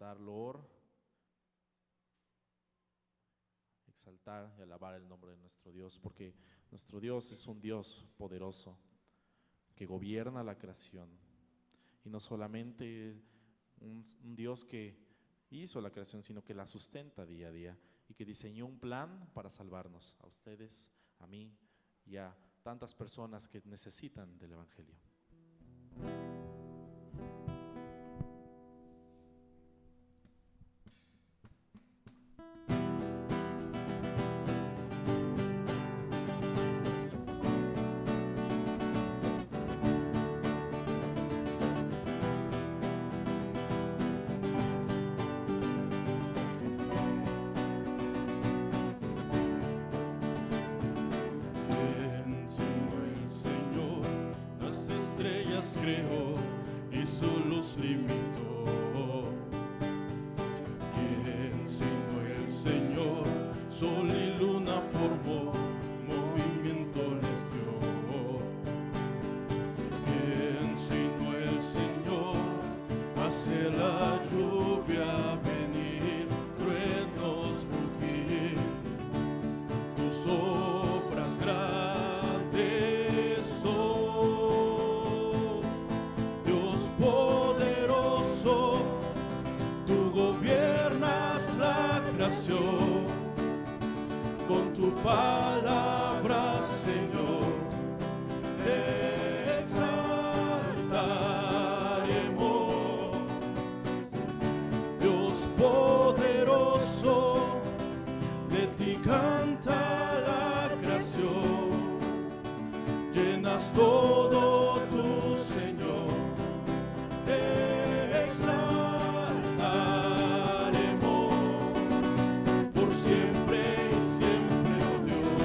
cantar loor, exaltar y alabar el nombre de nuestro Dios, porque nuestro Dios es un Dios poderoso que gobierna la creación, y no solamente un Dios que hizo la creación, sino que la sustenta día a día y que diseñó un plan para salvarnos, a ustedes, a mí y a tantas personas que necesitan del Evangelio. Creó y su luz limitó. ¿Quién sino el Señor? Sol y luna formó, movimiento les dio. ¿Quién sino el Señor? Hace la lluvia venir, truenos rugir, tus obras grandes son. Poderoso, tú gobiernas la creación, con tu palabra, Señor, te exaltaremos. Dios poderoso, de ti canta la creación, llenas todo tu Señor. Te exaltaremos por siempre y siempre, oh Dios.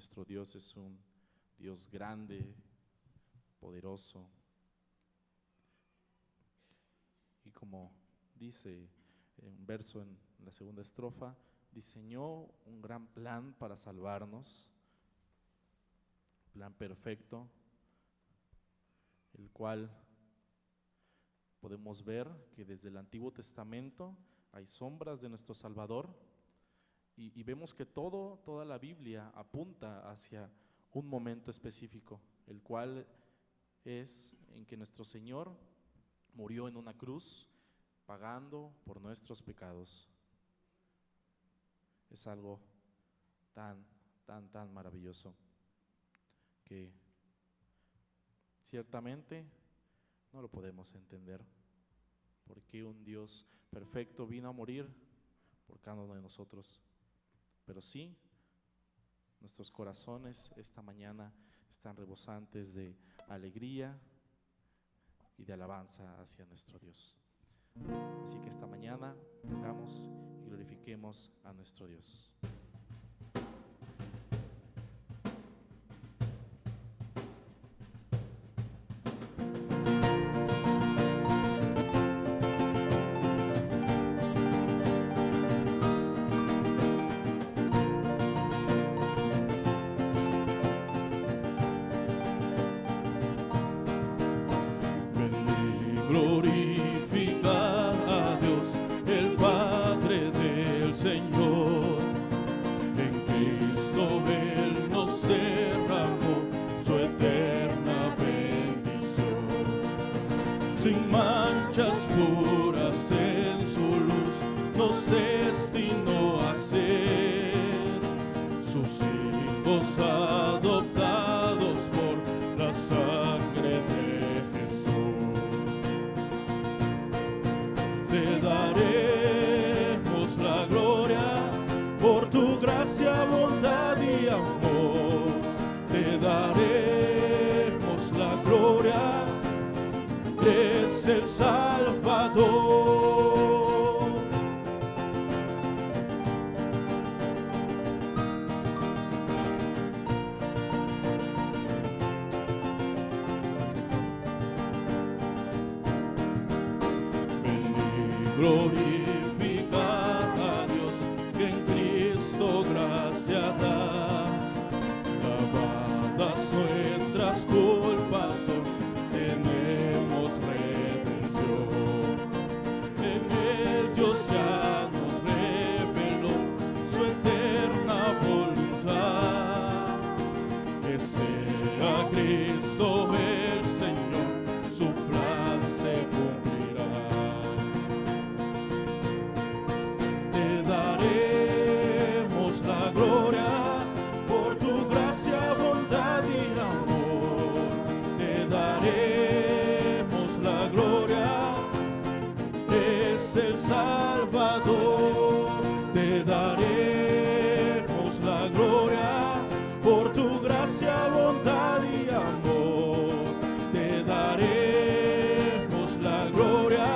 Nuestro Dios es un Dios grande, poderoso. Y como dice un verso en la segunda estrofa, diseñó un gran plan para salvarnos, plan perfecto, el cual podemos ver que desde el Antiguo Testamento hay sombras de nuestro Salvador y vemos que toda la Biblia apunta hacia un momento específico, el cual es en que nuestro Señor murió en una cruz pagando por nuestros pecados. Es algo tan maravilloso que ciertamente no lo podemos entender. ¿Por qué un Dios perfecto vino a morir por cada uno de nosotros? Pero sí, nuestros corazones esta mañana están rebosantes de alegría y de alabanza hacia nuestro Dios. Así que esta mañana oramos y glorifiquemos a nuestro Dios. Glorifica a Dios, el Padre del Señor. En Cristo Él nos derramó su eterna bendición. Sin manchas puras en su luz, nos destinó a ser sus hijos adoptados por la sangre de Jesús. Te daremos la gloria por tu gracia, bondad y amor. Te daremos la gloria, es el Salvador. Glorifica a Dios, que en Cristo gracia da. Lavadas nuestras culpas son, tenemos redención. En Él Dios ya nos reveló su eterna voluntad, que sea Cristo el Señor, su plan se cumplirá. Te daremos la gloria por tu gracia, bondad y amor. Te daremos la gloria, es el Salvador. Te daremos la gloria por tu gracia, bondad y amor. Te daremos la gloria,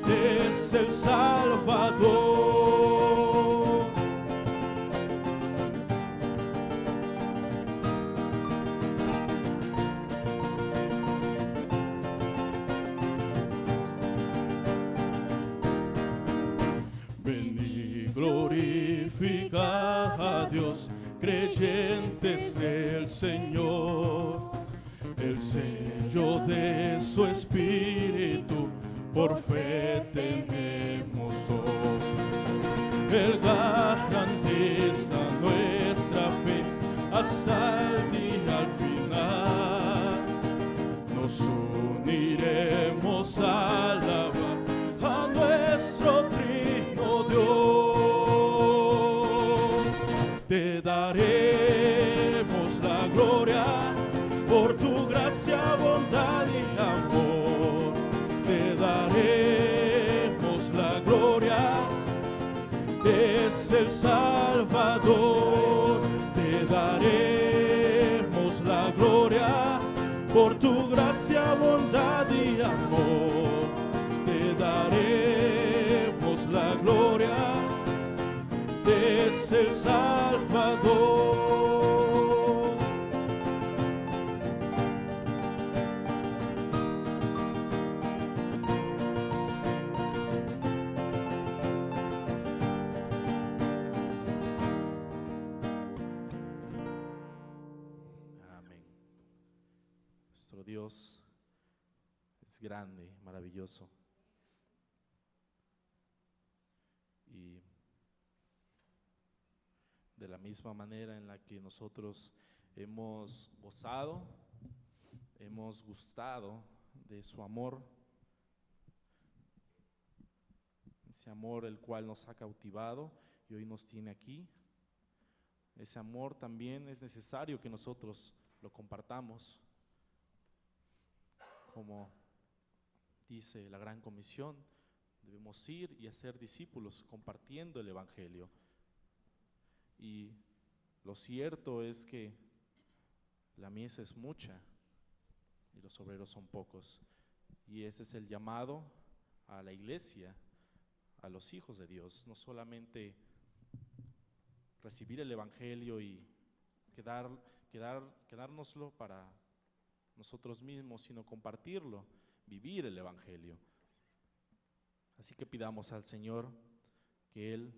es el Salvador. Ven y glorifica a Dios, creyentes del Señor. El sello de su Espíritu por fe tenemos hoy. Él garantiza nuestra fe hasta el día al final. Nos uniremos a alabar a nuestro Trino Dios. Te daremos la gloria por tu gracia, bondad y amor. Te daremos la gloria, es el Salvador. Te daremos la gloria por tu gracia, bondad y amor. Te daremos la gloria, es el Salvador. nuestro Dios es grande, maravilloso. Y de la misma manera en la que nosotros hemos gozado, hemos gustado de su amor, ese amor el cual nos ha cautivado y hoy nos tiene aquí, ese amor también es necesario que nosotros lo compartamos, como dice la Gran Comisión, debemos ir y hacer discípulos compartiendo el Evangelio. Y lo cierto es que la mies es mucha y los obreros son pocos. Y ese es el llamado a la iglesia, a los hijos de Dios, no solamente recibir el Evangelio y quedárnoslo para nosotros mismos, sino compartirlo, vivir el Evangelio. Así que pidamos al Señor que Él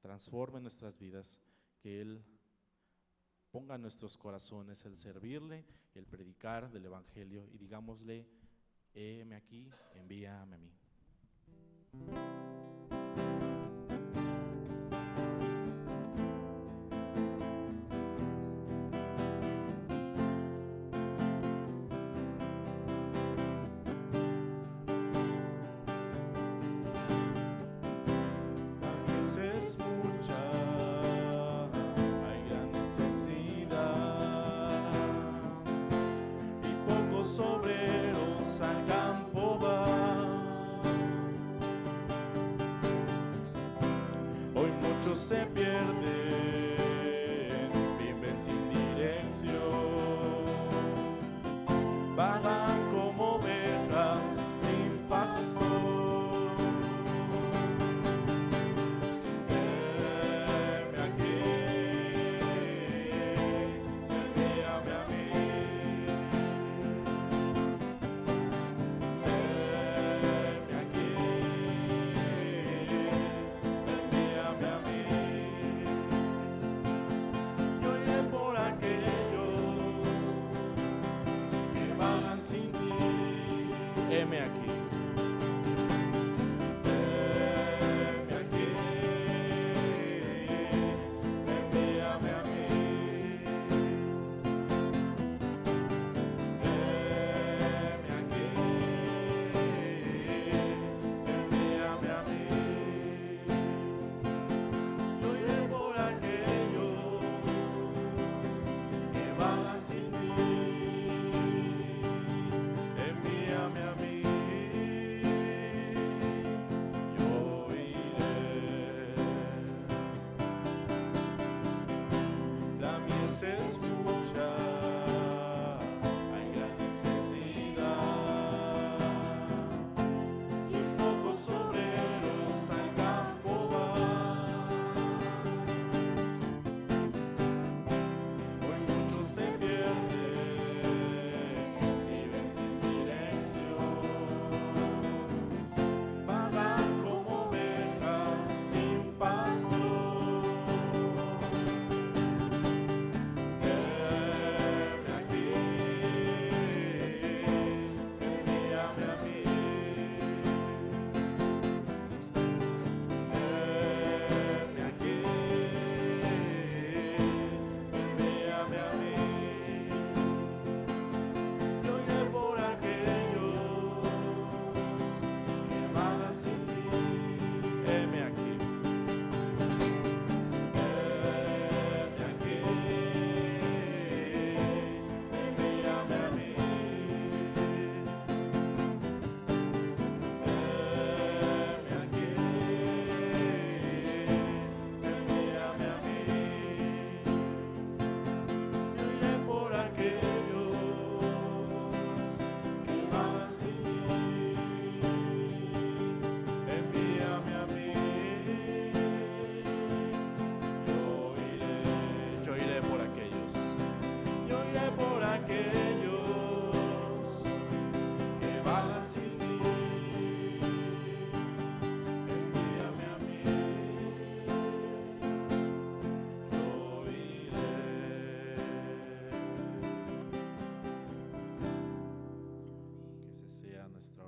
transforme nuestras vidas, que Él ponga en nuestros corazones el servirle, el predicar del Evangelio y digámosle, heme aquí, envíame a mí. Obreros al campo van,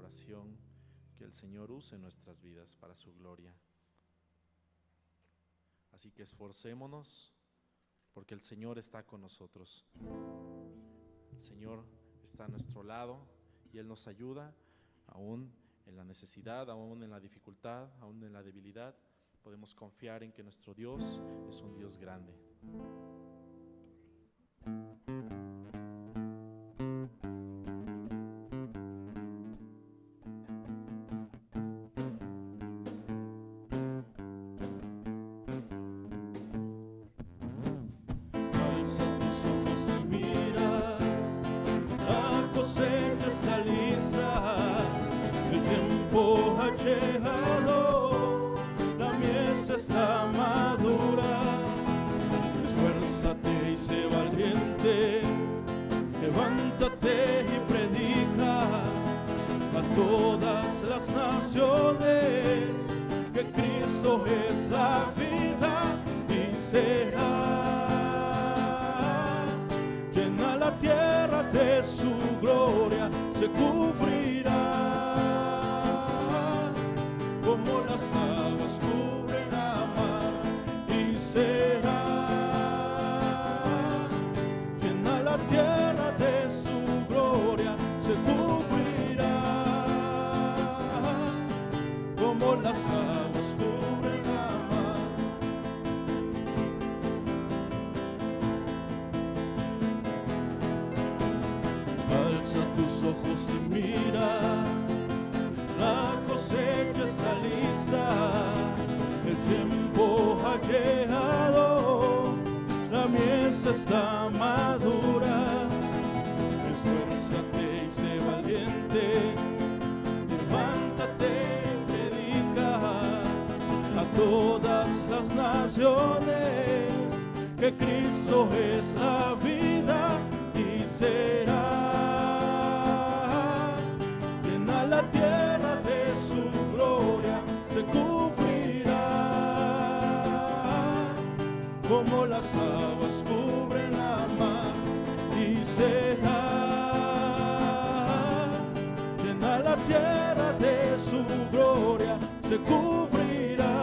oración, que el Señor use nuestras vidas para su gloria. Así que esforcémonos, porque el Señor está con nosotros. El Señor está a nuestro lado y Él nos ayuda aún en la necesidad, aún en la dificultad, aún en la debilidad. Podemos confiar en que nuestro Dios es un Dios grande. Alza tus ojos y mira, la cosecha está lista, el tiempo ha llegado, la mies está madura. Esfuérzate y sé valiente, levántate y predica a todas las naciones que Cristo es la vida y será. Llena la tierra de su gloria, se cubrirá como las aguas cubren la mar y será. Llena la tierra de su gloria, se cubrirá como las aguas cubren la mar. Alza tus ojos y mira, la cosecha está lista, el tiempo ha llegado, la mies está madura. Esfuérzate y sé valiente, levántate y predica a todas las naciones que Cristo es la vida y será. Llena la tierra de su gloria, se cubrirá como las aguas cubren la mar y será. Llena la tierra de su gloria, se cubrirá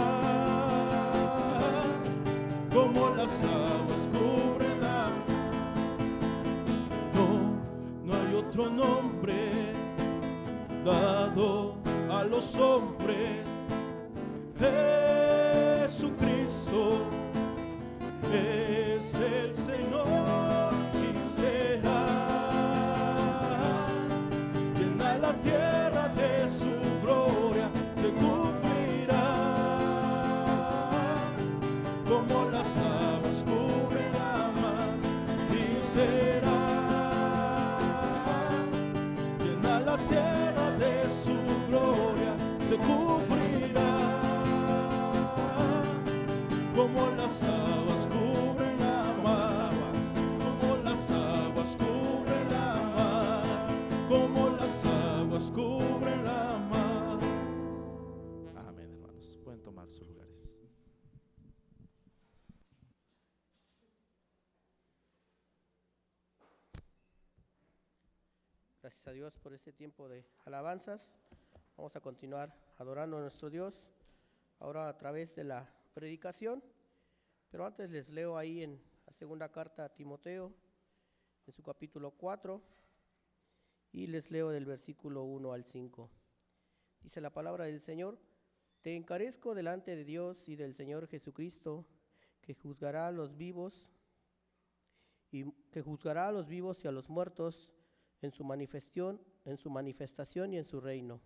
como las aguas cubren la mar. No hay otro nombre dado a los hombres, Jesucristo es el Señor y será. Llena la tierra de su gloria, se cubrirá como las aguas cubren la mar y será. Llena la tierra de su gloria, se cubrirá como las aguas cubren la mar, como las aguas cubren la mar, como las aguas cubren la mar. Amén, hermanos. Pueden tomar sus lugares. Gracias a Dios por este tiempo de alabanzas. Vamos a continuar adorando a nuestro Dios, ahora a través de la predicación. Pero antes les leo ahí en la segunda carta a Timoteo, en su capítulo 4, y les leo del versículo 1 al 5. Dice la palabra del Señor: Te encarezco delante de Dios y del Señor Jesucristo, que juzgará a los vivos y a los muertos en su manifestación y en su reino.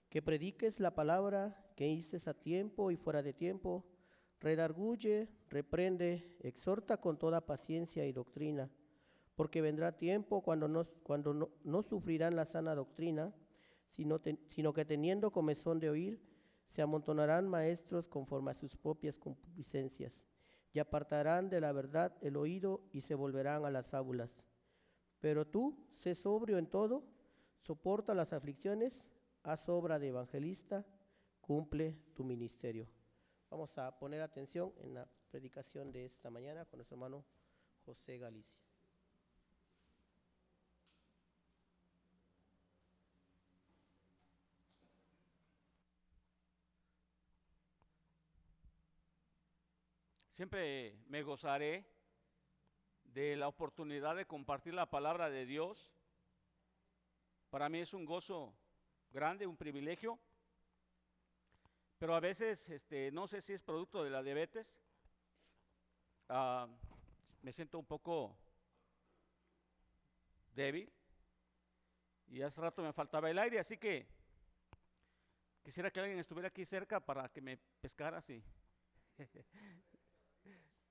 Que prediques la palabra, que instes a tiempo y fuera de tiempo, redarguye, reprende, exhorta con toda paciencia y doctrina, porque vendrá tiempo cuando no sufrirán la sana doctrina, sino que teniendo comezón de oír, se amontonarán maestros conforme a sus propias concupiscencias, y apartarán de la verdad el oído y se volverán a las fábulas. Pero tú, sé sobrio en todo, soporta las aflicciones, haz obra de evangelista, cumple tu ministerio. Vamos a poner atención en la predicación de esta mañana con nuestro hermano José Galicia. Siempre me gozaré de la oportunidad de compartir la palabra de Dios. Para mí es un gozo grande, un privilegio, pero a veces no sé si es producto de la diabetes, me siento un poco débil y hace rato me faltaba el aire, así que quisiera que alguien estuviera aquí cerca para que me pescara así.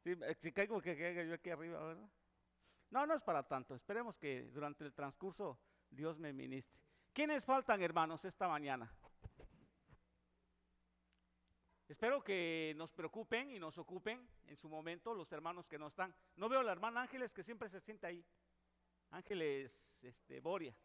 Sí, si caigo, que caiga yo aquí arriba, ¿verdad? No, no es para tanto. Esperemos que durante el transcurso Dios me ministre. ¿Quiénes faltan, hermanos, esta mañana? Espero que nos preocupen y nos ocupen en su momento los hermanos que no están. No veo a la hermana Ángeles, que siempre se sienta ahí. Ángeles Boria.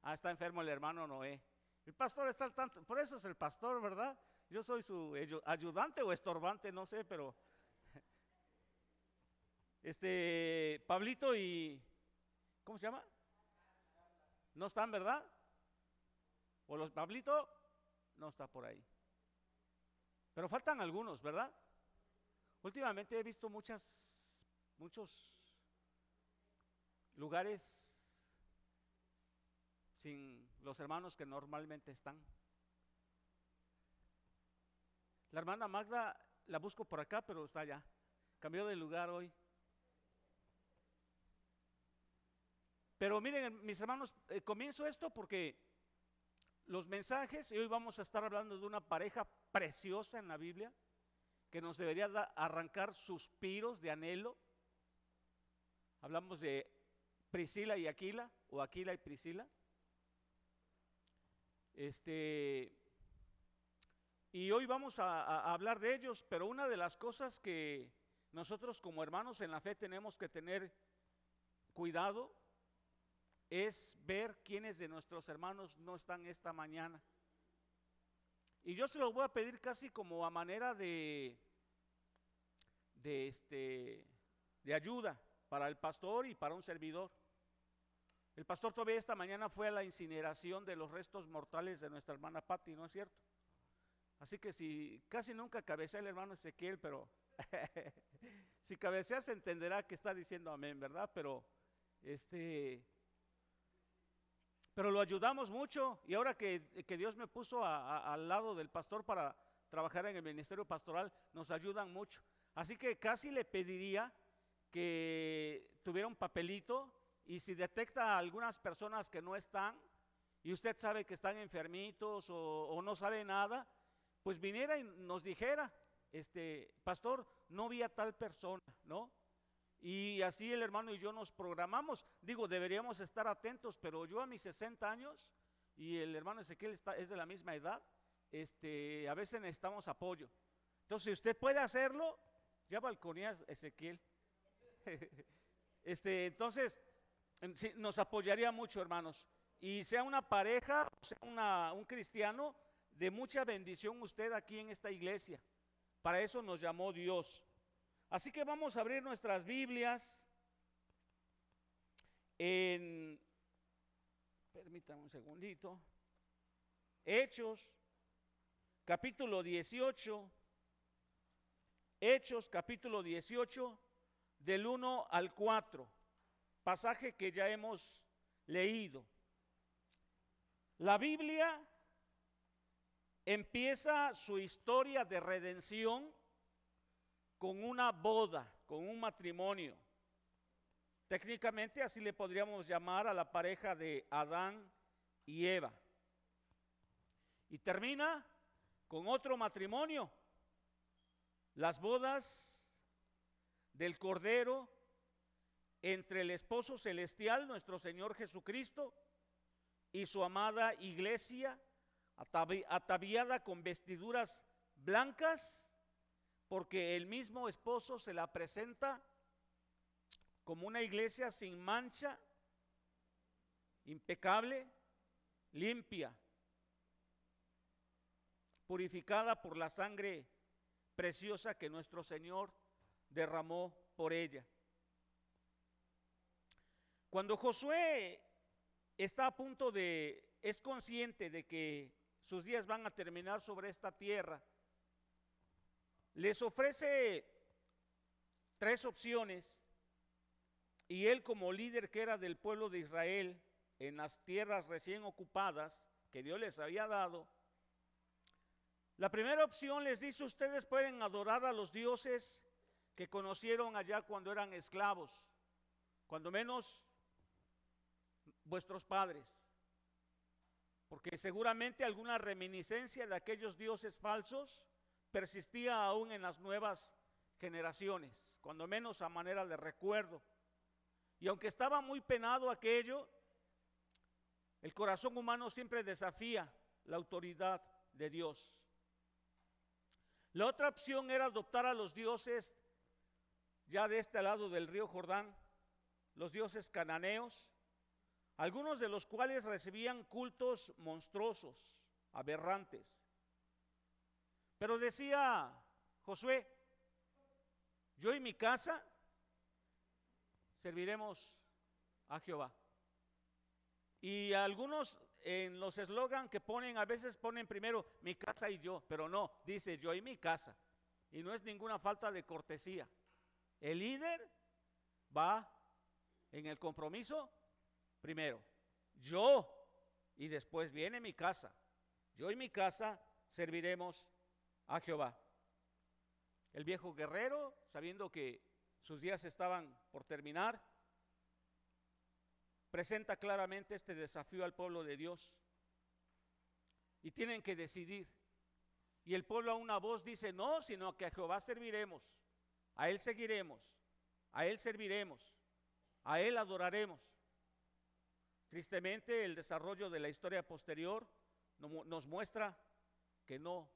Está enfermo el hermano Noé. El pastor está al tanto, por eso es el pastor, ¿verdad? Yo soy su ayudante o estorbante, no sé, pero Pablito y ¿cómo se llama? No están, ¿verdad? O los Pablito no está por ahí. Pero faltan algunos, ¿verdad? Últimamente he visto muchos lugares sin los hermanos que normalmente están. La hermana Magda la busco por acá, pero está allá. Cambió de lugar hoy. Pero miren, mis hermanos, comienzo esto porque los mensajes, y hoy vamos a estar hablando de una pareja preciosa en la Biblia, que nos debería arrancar suspiros de anhelo. Hablamos de Priscila y Aquila, o Aquila y Priscila. Y hoy vamos a hablar de ellos, pero una de las cosas que nosotros como hermanos en la fe tenemos que tener cuidado es ver quiénes de nuestros hermanos no están esta mañana. Y yo se lo voy a pedir casi como a manera de ayuda para el pastor y para un servidor. El pastor todavía esta mañana fue a la incineración de los restos mortales de nuestra hermana Patti, ¿no es cierto? Así que si casi nunca cabecea el hermano Ezequiel, pero si cabecea se entenderá que está diciendo amén, ¿verdad? Pero lo ayudamos mucho, y ahora que Dios me puso al lado del pastor para trabajar en el ministerio pastoral, nos ayudan mucho. Así que casi le pediría que tuviera un papelito, y si detecta a algunas personas que no están y usted sabe que están enfermitos o no sabe nada, pues viniera y nos dijera, pastor, no vi a tal persona, ¿no? Y así el hermano y yo nos programamos. Digo, deberíamos estar atentos, pero yo a mis 60 años y el hermano Ezequiel es de la misma edad, a veces necesitamos apoyo. Entonces, si usted puede hacerlo, ya balconea Ezequiel. Entonces, sí, nos apoyaría mucho, hermanos. Y sea una pareja, o sea un cristiano, de mucha bendición usted aquí en esta iglesia. Para eso nos llamó Dios. Así que vamos a abrir nuestras Biblias permítame un segundito, Hechos, capítulo 18, Hechos, capítulo 18, del 1 al 4, pasaje que ya hemos leído. La Biblia empieza su historia de redención con una boda, con un matrimonio. Técnicamente así le podríamos llamar a la pareja de Adán y Eva. Y termina con otro matrimonio, las bodas del Cordero entre el esposo celestial, nuestro Señor Jesucristo, y su amada iglesia, ataviada con vestiduras blancas, porque el mismo esposo se la presenta como una iglesia sin mancha, impecable, limpia, purificada por la sangre preciosa que nuestro Señor derramó por ella. Cuando Josué es consciente de que sus días van a terminar sobre esta tierra, les ofrece 3 opciones, y él, como líder que era del pueblo de Israel en las tierras recién ocupadas que Dios les había dado, la primera opción les dice: ustedes pueden adorar a los dioses que conocieron allá cuando eran esclavos, cuando menos vuestros padres, porque seguramente alguna reminiscencia de aquellos dioses falsos persistía aún en las nuevas generaciones, cuando menos a manera de recuerdo. Y aunque estaba muy penado aquello, el corazón humano siempre desafía la autoridad de Dios. La otra opción era adoptar a los dioses ya de este lado del río Jordán, los dioses cananeos, algunos de los cuales recibían cultos monstruosos, aberrantes. Pero decía Josué: yo y mi casa serviremos a Jehová. Y algunos en los eslogan que ponen, a veces ponen primero mi casa y yo, pero no, dice yo y mi casa. Y no es ninguna falta de cortesía. El líder va en el compromiso primero, yo, y después viene mi casa. Yo y mi casa serviremos a Jehová. El viejo guerrero, sabiendo que sus días estaban por terminar, presenta claramente este desafío al pueblo de Dios, y tienen que decidir. Y el pueblo a una voz dice: no, sino que a Jehová serviremos, a Él seguiremos, a Él serviremos, a Él adoraremos. Tristemente, el desarrollo de la historia posterior nos muestra que no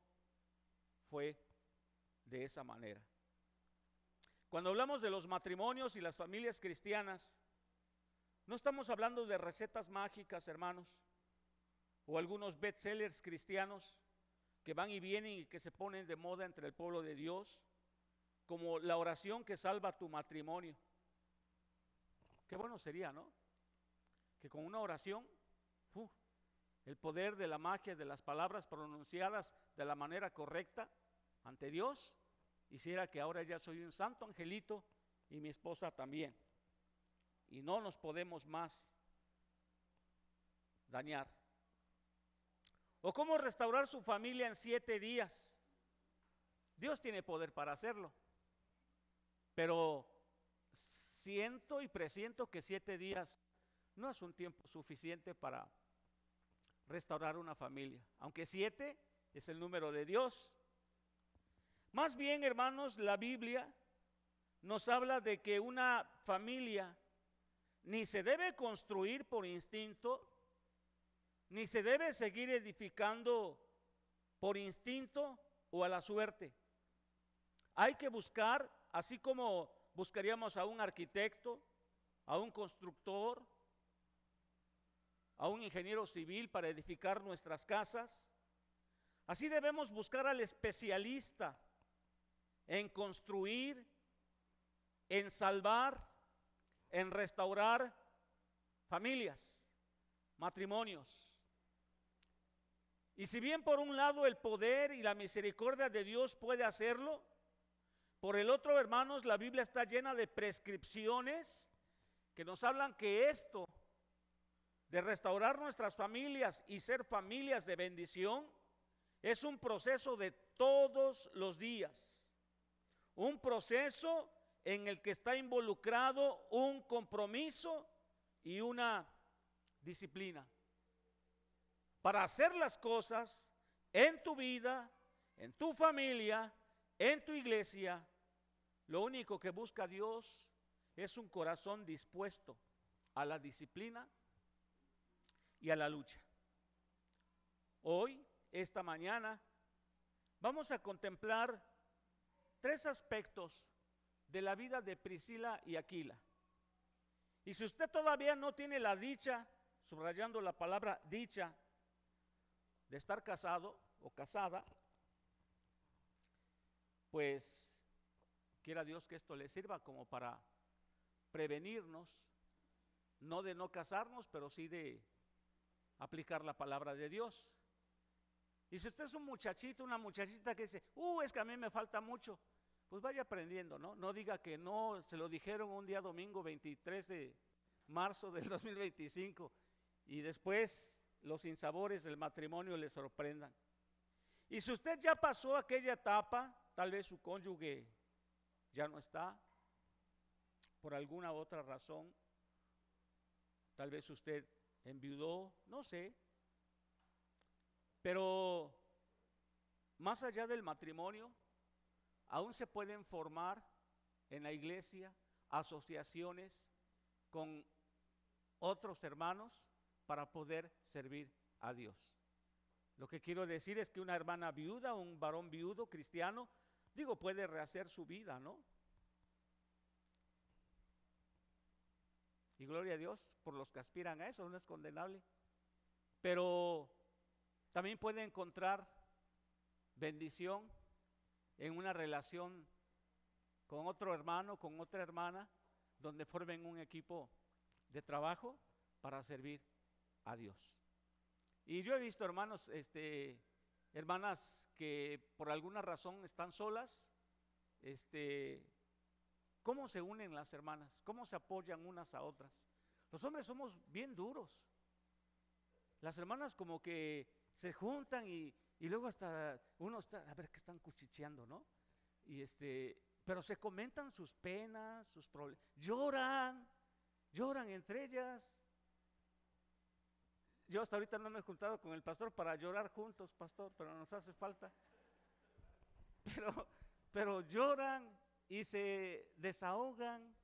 fue de esa manera. Cuando hablamos de los matrimonios y las familias cristianas, no estamos hablando de recetas mágicas, hermanos, o algunos bestsellers cristianos que van y vienen y que se ponen de moda entre el pueblo de Dios, como la oración que salva tu matrimonio. Qué bueno sería, ¿no? Que con una oración, el poder de la magia de las palabras pronunciadas de la manera correcta ante Dios hiciera que ahora ya soy un santo angelito y mi esposa también, y no nos podemos más dañar. O cómo restaurar su familia en 7 días. Dios tiene poder para hacerlo, pero siento y presiento que 7 días no es un tiempo suficiente para restaurar una familia, aunque 7 es el número de Dios. Más bien, hermanos, la Biblia nos habla de que una familia ni se debe construir por instinto, ni se debe seguir edificando por instinto o a la suerte. Hay que buscar, así como buscaríamos a un arquitecto, a un constructor, a un ingeniero civil para edificar nuestras casas, así debemos buscar al especialista en construir, en salvar, en restaurar familias, matrimonios. Y si bien por un lado el poder y la misericordia de Dios puede hacerlo, por el otro, hermanos, la Biblia está llena de prescripciones que nos hablan que esto de restaurar nuestras familias y ser familias de bendición es un proceso de todos los días, un proceso en el que está involucrado un compromiso y una disciplina para hacer las cosas en tu vida, en tu familia, en tu iglesia. Lo único que busca Dios es un corazón dispuesto a la disciplina y a la lucha. Hoy, esta mañana, vamos a contemplar 3 aspectos de la vida de Priscila y Aquila. Y si usted todavía no tiene la dicha, subrayando la palabra dicha, de estar casado o casada, pues quiera Dios que esto le sirva como para prevenirnos, no de no casarnos, pero sí de aplicar la palabra de Dios. Y si usted es un muchachito, una muchachita que dice, es que a mí me falta mucho, pues vaya aprendiendo, ¿no? No diga que no, se lo dijeron un día domingo 23 de marzo del 2025 y después los sinsabores del matrimonio le sorprendan. Y si usted ya pasó aquella etapa, tal vez su cónyuge ya no está, por alguna otra razón, tal vez usted enviudó, no sé, pero más allá del matrimonio, aún se pueden formar en la iglesia asociaciones con otros hermanos para poder servir a Dios. Lo que quiero decir es que una hermana viuda, un varón viudo cristiano, puede rehacer su vida, ¿no? Y gloria a Dios por los que aspiran a eso, no es condenable. Pero también puede encontrar bendición en una relación con otro hermano, con otra hermana, donde formen un equipo de trabajo para servir a Dios. Y yo he visto hermanos, hermanas que por alguna razón están solas, cómo se unen las hermanas, cómo se apoyan unas a otras. Los hombres somos bien duros. Las hermanas como que se juntan y luego hasta uno está, a ver qué están cuchicheando, ¿no? Pero se comentan sus penas, sus problemas, lloran entre ellas. Yo hasta ahorita no me he juntado con el pastor para llorar juntos, pastor, pero nos hace falta. Pero lloran y se desahogan.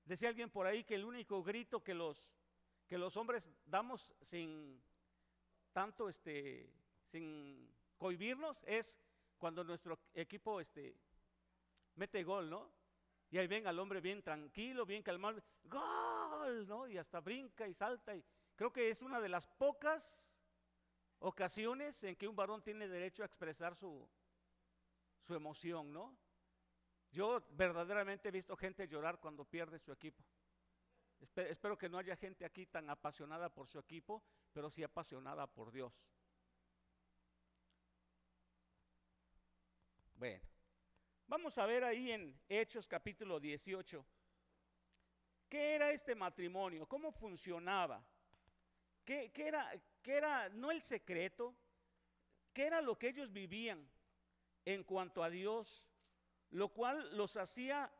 Decía alguien por ahí que el único grito que los hombres damos sin tanto sin cohibirnos es cuando nuestro equipo mete gol, ¿no? Y ahí ven al hombre bien tranquilo, bien calmado, ¡gol!, ¿no? Y hasta brinca y salta. Y creo que es una de las pocas ocasiones en que un varón tiene derecho a expresar su emoción, ¿no? Yo verdaderamente he visto gente llorar cuando pierde su equipo. Espero que no haya gente aquí tan apasionada por su equipo, pero sí apasionada por Dios. Bueno, vamos a ver ahí en Hechos capítulo 18, ¿qué era este matrimonio? ¿Cómo funcionaba? ¿Qué era, no el secreto? ¿Qué era lo que ellos vivían en cuanto a Dios? Lo cual los hacía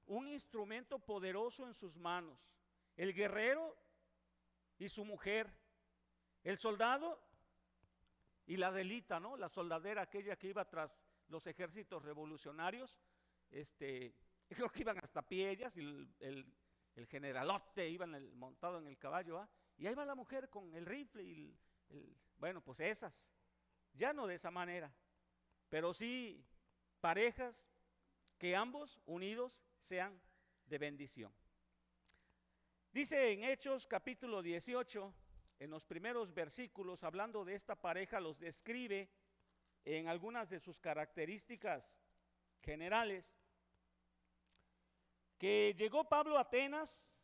un instrumento poderoso en sus manos. El guerrero y su mujer, el soldado y la delita, ¿no? La soldadera, aquella que iba tras los ejércitos revolucionarios, creo que iban hasta a pie ellas, y el generalote iba montado en el caballo, ¿ah? Y ahí va la mujer con el rifle y bueno, pues esas, ya no de esa manera, pero sí parejas que ambos unidos sean de bendición. Dice en Hechos capítulo 18, en los primeros versículos, hablando de esta pareja, los describe en algunas de sus características generales, que llegó Pablo a Atenas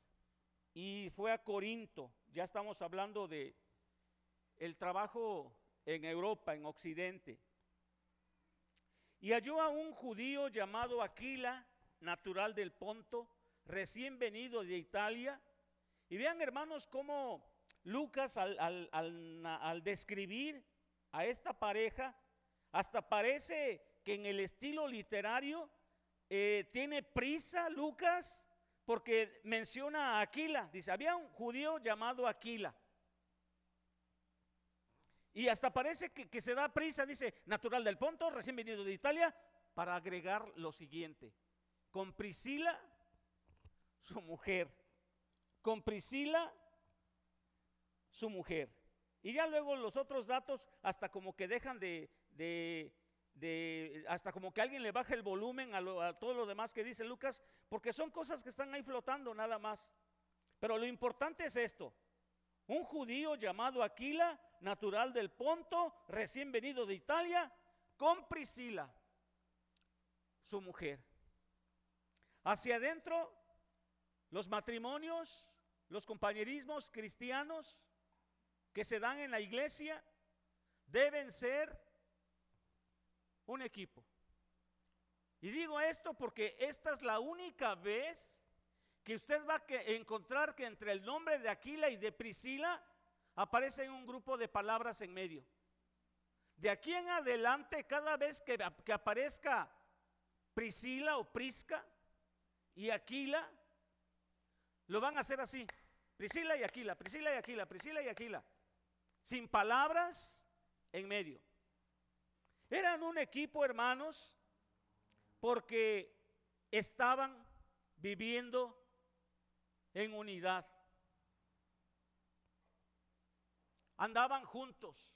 y fue a Corinto. Ya estamos hablando de el trabajo en Europa, en Occidente. Y halló a un judío llamado Aquila, natural del Ponto, recién venido de Italia. Y vean, hermanos, cómo Lucas al describir a esta pareja, hasta parece que en el estilo literario tiene prisa Lucas, porque menciona a Aquila. Dice, había un judío llamado Aquila. Y hasta parece que se da prisa, dice, natural del Ponto, recién venido de Italia, para agregar lo siguiente: con Priscila, su mujer. Con Priscila, su mujer. Y ya luego los otros datos hasta como que dejan hasta como que alguien le baja el volumen a todo lo demás que dice Lucas, porque son cosas que están ahí flotando nada más. Pero lo importante es esto: un judío llamado Aquila, natural del Ponto, recién venido de Italia, con Priscila, su mujer. Hacia adentro, los matrimonios, los compañerismos cristianos que se dan en la iglesia deben ser un equipo. Y digo esto porque esta es la única vez que usted va a encontrar que entre el nombre de Aquila y de Priscila aparece un grupo de palabras en medio. De aquí en adelante, cada vez que aparezca Priscila o Prisca y Aquila, lo van a hacer así: Priscila y Aquila, Priscila y Aquila, Priscila y Aquila, sin palabras en medio. Eran un equipo, hermanos, porque estaban viviendo en unidad. Andaban juntos.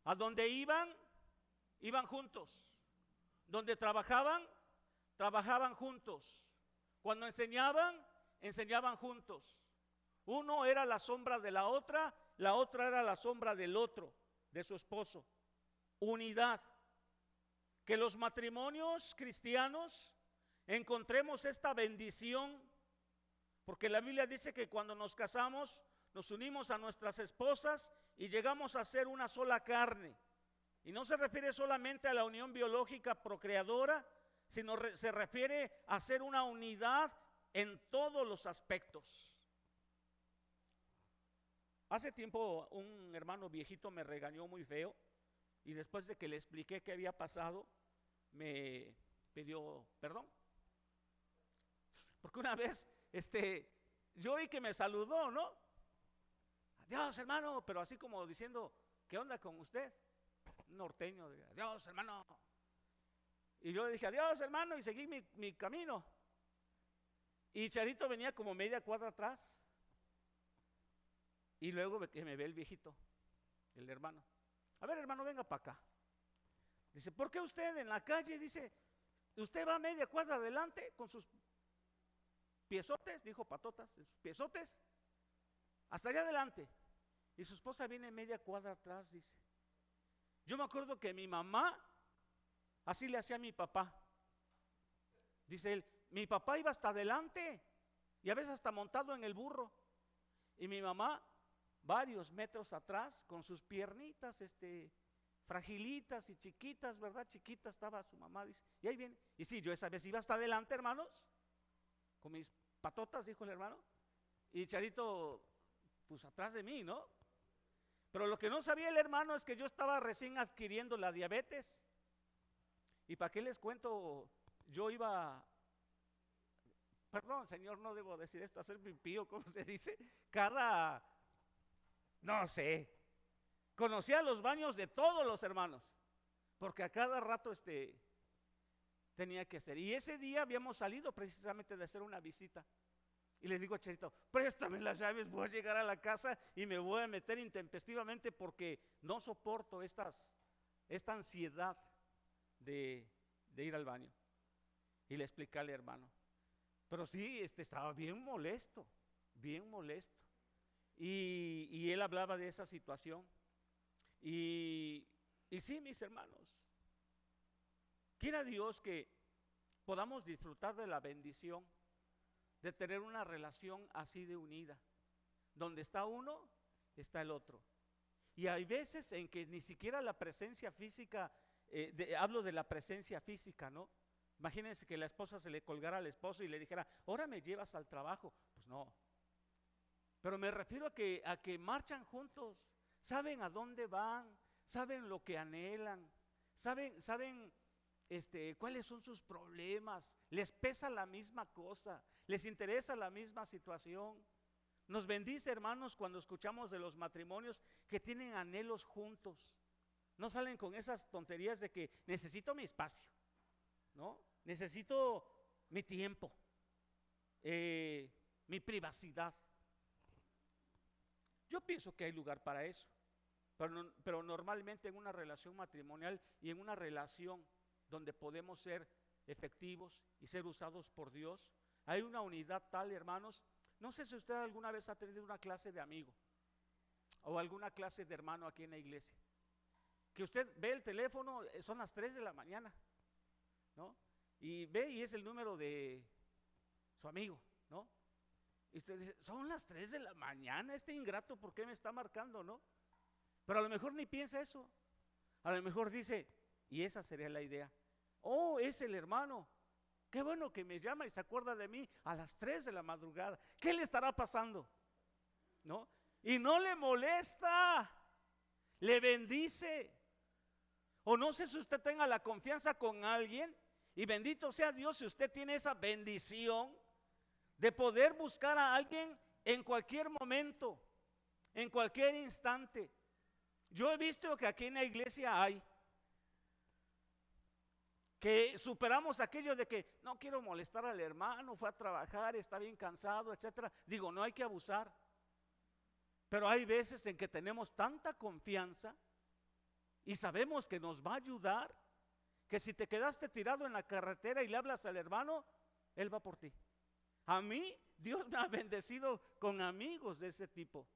A donde iban, iban juntos. Donde trabajaban, trabajaban juntos. Cuando enseñaban, enseñaban juntos. Uno era la sombra de la otra era la sombra del otro, de su esposo. Unidad. Que los matrimonios cristianos encontremos esta bendición, porque la Biblia dice que cuando nos casamos, nos unimos a nuestras esposas y llegamos a ser una sola carne. Y no se refiere solamente a la unión biológica procreadora, sino se refiere a ser una unidad en todos los aspectos. Hace tiempo un hermano viejito me regañó muy feo, y después de que le expliqué qué había pasado, me pidió perdón. Porque una vez yo oí que me saludó, ¿no? Adiós, hermano, pero así como diciendo, ¿qué onda con usted? Un norteño, adiós, hermano. Y yo le dije, adiós, hermano, y seguí mi camino. Y Charito venía como media cuadra atrás. Y luego que me ve el viejito, el hermano. A ver, hermano, venga para acá. Dice, ¿por qué usted en la calle? Dice, usted va media cuadra adelante con sus piezotes, dijo patotas, sus piezotes, hasta allá adelante. Y su esposa viene media cuadra atrás, dice. Yo me acuerdo que mi mamá así le hacía a mi papá. Dice él, mi papá iba hasta adelante y a veces hasta montado en el burro. Y mi mamá varios metros atrás con sus piernitas fragilitas y chiquitas, ¿verdad? Chiquita estaba su mamá, dice. Y ahí viene. Y sí, yo esa vez iba hasta adelante, hermanos, con mis patotas, dijo el hermano. Y Charito, pues atrás de mí, ¿no? Pero lo que no sabía el hermano es que yo estaba recién adquiriendo la diabetes. ¿Y para qué les cuento? Yo iba, perdón, señor, no debo decir esto, hacer pipí o cómo se dice, no sé, conocía los baños de todos los hermanos, porque a cada rato tenía que hacer. Y ese día habíamos salido precisamente de hacer una visita. Y le digo a Charito, préstame las llaves, voy a llegar a la casa y me voy a meter intempestivamente porque no soporto esta ansiedad de ir al baño. Y le expliqué al hermano. Pero sí, estaba bien molesto, bien molesto. Y él hablaba de esa situación. Y sí, mis hermanos, quiera Dios que podamos disfrutar de la bendición de tener una relación así de unida. Donde está uno, está el otro. Y hay veces en que ni siquiera la presencia física, hablo de la presencia física, ¿no? Imagínense que la esposa se le colgara al esposo y le dijera, ahora me llevas al trabajo. Pues no. Pero me refiero a que marchan juntos, saben a dónde van, saben lo que anhelan, saben cuáles son sus problemas, les pesa la misma cosa, les interesa la misma situación. Nos bendice, hermanos, cuando escuchamos de los matrimonios que tienen anhelos juntos. No salen con esas tonterías de que necesito mi espacio, ¿no? Necesito mi tiempo, mi privacidad. Yo pienso que hay lugar para eso, pero normalmente en una relación matrimonial y en una relación donde podemos ser efectivos y ser usados por Dios, hay una unidad tal, hermanos. No sé si usted alguna vez ha tenido una clase de amigo o alguna clase de hermano aquí en la iglesia, que usted ve el teléfono, son las 3 de la mañana, ¿no? Y ve y es el número de su amigo, ¿no? Y usted dice, son las 3 de la mañana, este ingrato, ¿por qué me está marcando, no? Pero a lo mejor ni piensa eso. A lo mejor dice, y esa sería la idea. Oh, es el hermano. Qué bueno que me llama y se acuerda de mí a las 3 de la madrugada. ¿Qué le estará pasando? ¿No? Y no le molesta, le bendice. O no sé si usted tenga la confianza con alguien, y bendito sea Dios si usted tiene esa bendición de poder buscar a alguien en cualquier momento, en cualquier instante. Yo he visto que aquí en la iglesia hay que superamos aquello de que no quiero molestar al hermano, fue a trabajar, está bien cansado, etcétera. Digo, no hay que abusar. Pero hay veces en que tenemos tanta confianza y sabemos que nos va a ayudar, que si te quedaste tirado en la carretera y le hablas al hermano, él va por ti. A mí, Dios me ha bendecido con amigos de ese tipo,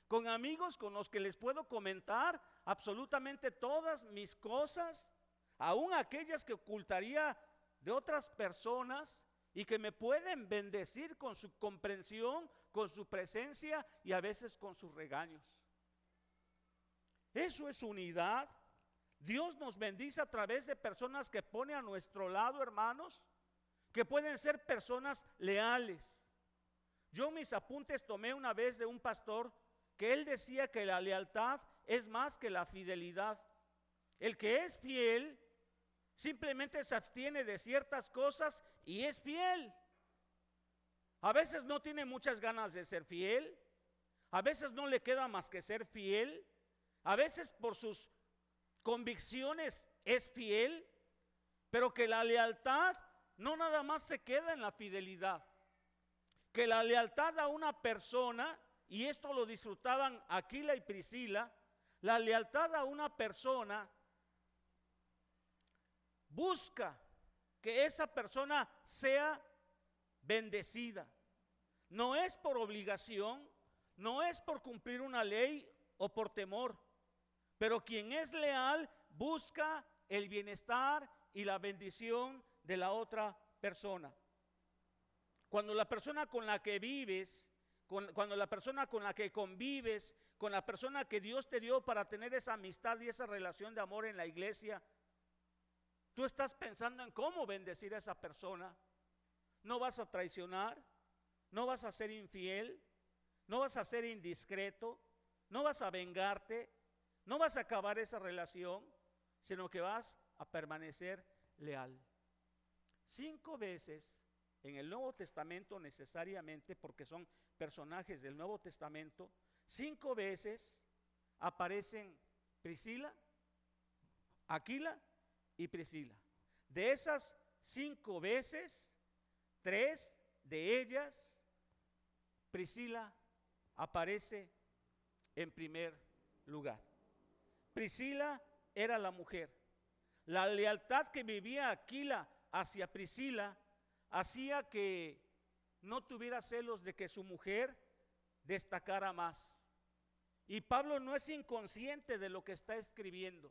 con amigos con los que les puedo comentar absolutamente todas mis cosas, aún aquellas que ocultaría de otras personas, y que me pueden bendecir con su comprensión, con su presencia y a veces con sus regaños. Eso es unidad. Dios nos bendice a través de personas que pone a nuestro lado, hermanos, que pueden ser personas leales. Yo mis apuntes tomé una vez de un pastor que él decía que la lealtad es más que la fidelidad. El que es fiel simplemente se abstiene de ciertas cosas y es fiel. A veces no tiene muchas ganas de ser fiel, a veces no le queda más que ser fiel, a veces por sus convicciones es fiel, pero que la lealtad no nada más se queda en la fidelidad, que la lealtad a una persona, y esto lo disfrutaban Aquila y Priscila, la lealtad a una persona busca que esa persona sea bendecida. No es por obligación, no es por cumplir una ley o por temor, pero quien es leal busca el bienestar y la bendición de la otra persona. Cuando la persona con la que vives, cuando la persona con la que convives, con la persona que Dios te dio para tener esa amistad y esa relación de amor en la iglesia, tú estás pensando en cómo bendecir a esa persona. No vas a traicionar, no vas a ser infiel, no vas a ser indiscreto, no vas a vengarte, no vas a acabar esa relación, sino que vas a permanecer leal. 5 veces en el Nuevo Testamento, necesariamente porque son personajes del Nuevo Testamento, 5 veces aparecen Priscila, Aquila y Priscila. De esas 5 veces, 3 de ellas, Priscila aparece en primer lugar. Priscila era la mujer. La lealtad que vivía Aquila hacia Priscila hacía que no tuviera celos de que su mujer destacara más. Y Pablo no es inconsciente de lo que está escribiendo.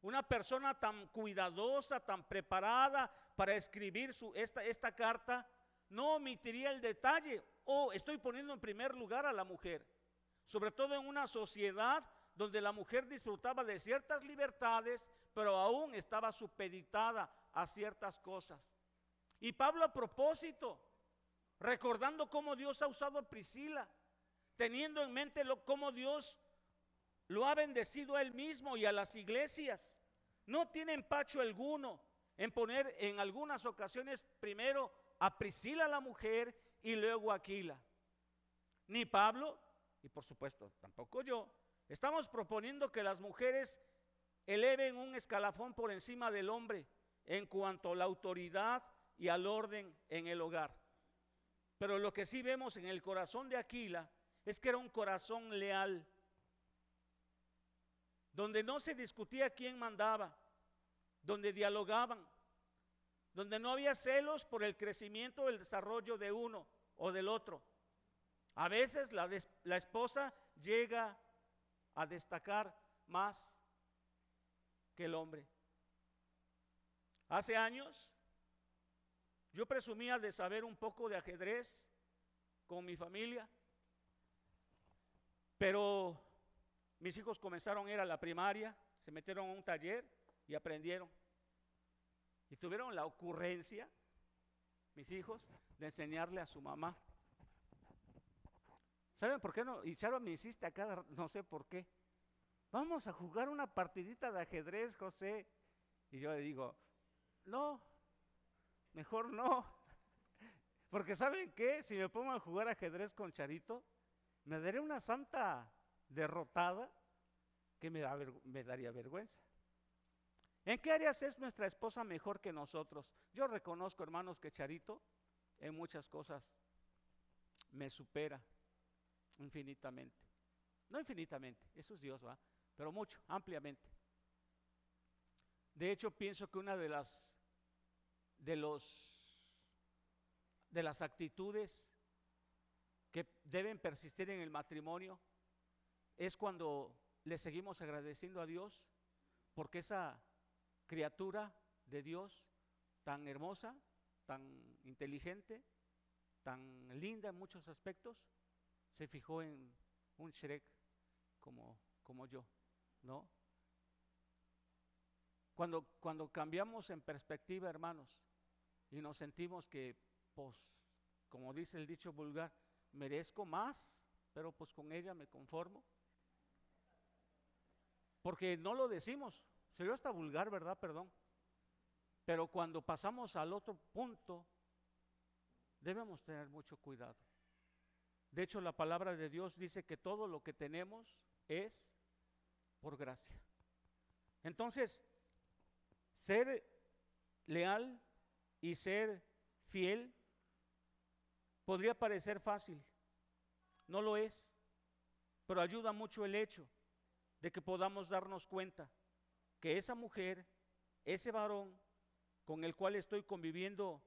Una persona tan cuidadosa, tan preparada para escribir esta carta, no omitiría el detalle. Estoy poniendo en primer lugar a la mujer, sobre todo en una sociedad donde la mujer disfrutaba de ciertas libertades, pero aún estaba supeditada a ciertas cosas. Y Pablo, a propósito, recordando cómo Dios ha usado a Priscila, teniendo en mente cómo Dios lo ha bendecido a él mismo y a las iglesias, no tiene empacho alguno en poner en algunas ocasiones primero a Priscila la mujer y luego a Aquila. Ni Pablo, y por supuesto tampoco yo, estamos proponiendo que las mujeres eleven un escalafón por encima del hombre en cuanto a la autoridad y al orden en el hogar. Pero lo que sí vemos en el corazón de Aquila es que era un corazón leal, donde no se discutía quién mandaba, donde dialogaban, donde no había celos por el crecimiento o el desarrollo de uno o del otro. A veces la esposa llega a destacar más que el hombre. Hace años yo presumía de saber un poco de ajedrez con mi familia, pero mis hijos comenzaron a ir a la primaria, se metieron a un taller y aprendieron. Y tuvieron la ocurrencia, mis hijos, de enseñarle a su mamá. ¿Saben por qué no? Y Charo me insiste a cada, no sé por qué. Vamos a jugar una partidita de ajedrez, José. Y yo le digo, no, mejor no. Porque ¿saben qué? Si me pongo a jugar ajedrez con Charito, me daré una santa derrotada que me daría vergüenza. ¿En qué áreas es nuestra esposa mejor que nosotros? Yo reconozco, hermanos, que Charito en muchas cosas me supera infinitamente. No infinitamente, eso es Dios, ¿va? Pero mucho, ampliamente. De hecho, pienso que una de las actitudes que deben persistir en el matrimonio es cuando le seguimos agradeciendo a Dios porque esa criatura de Dios tan hermosa, tan inteligente, tan linda en muchos aspectos, se fijó en un Shrek como yo, ¿no? Cuando cambiamos en perspectiva, hermanos, y nos sentimos que, pues, como dice el dicho vulgar, merezco más, pero pues con ella me conformo. Porque no lo decimos, se oyó hasta vulgar, ¿verdad? Perdón. Pero cuando pasamos al otro punto, debemos tener mucho cuidado. De hecho, la palabra de Dios dice que todo lo que tenemos es por gracia. Entonces, ser leal y ser fiel podría parecer fácil, no lo es, pero ayuda mucho el hecho de que podamos darnos cuenta que esa mujer, ese varón con el cual estoy conviviendo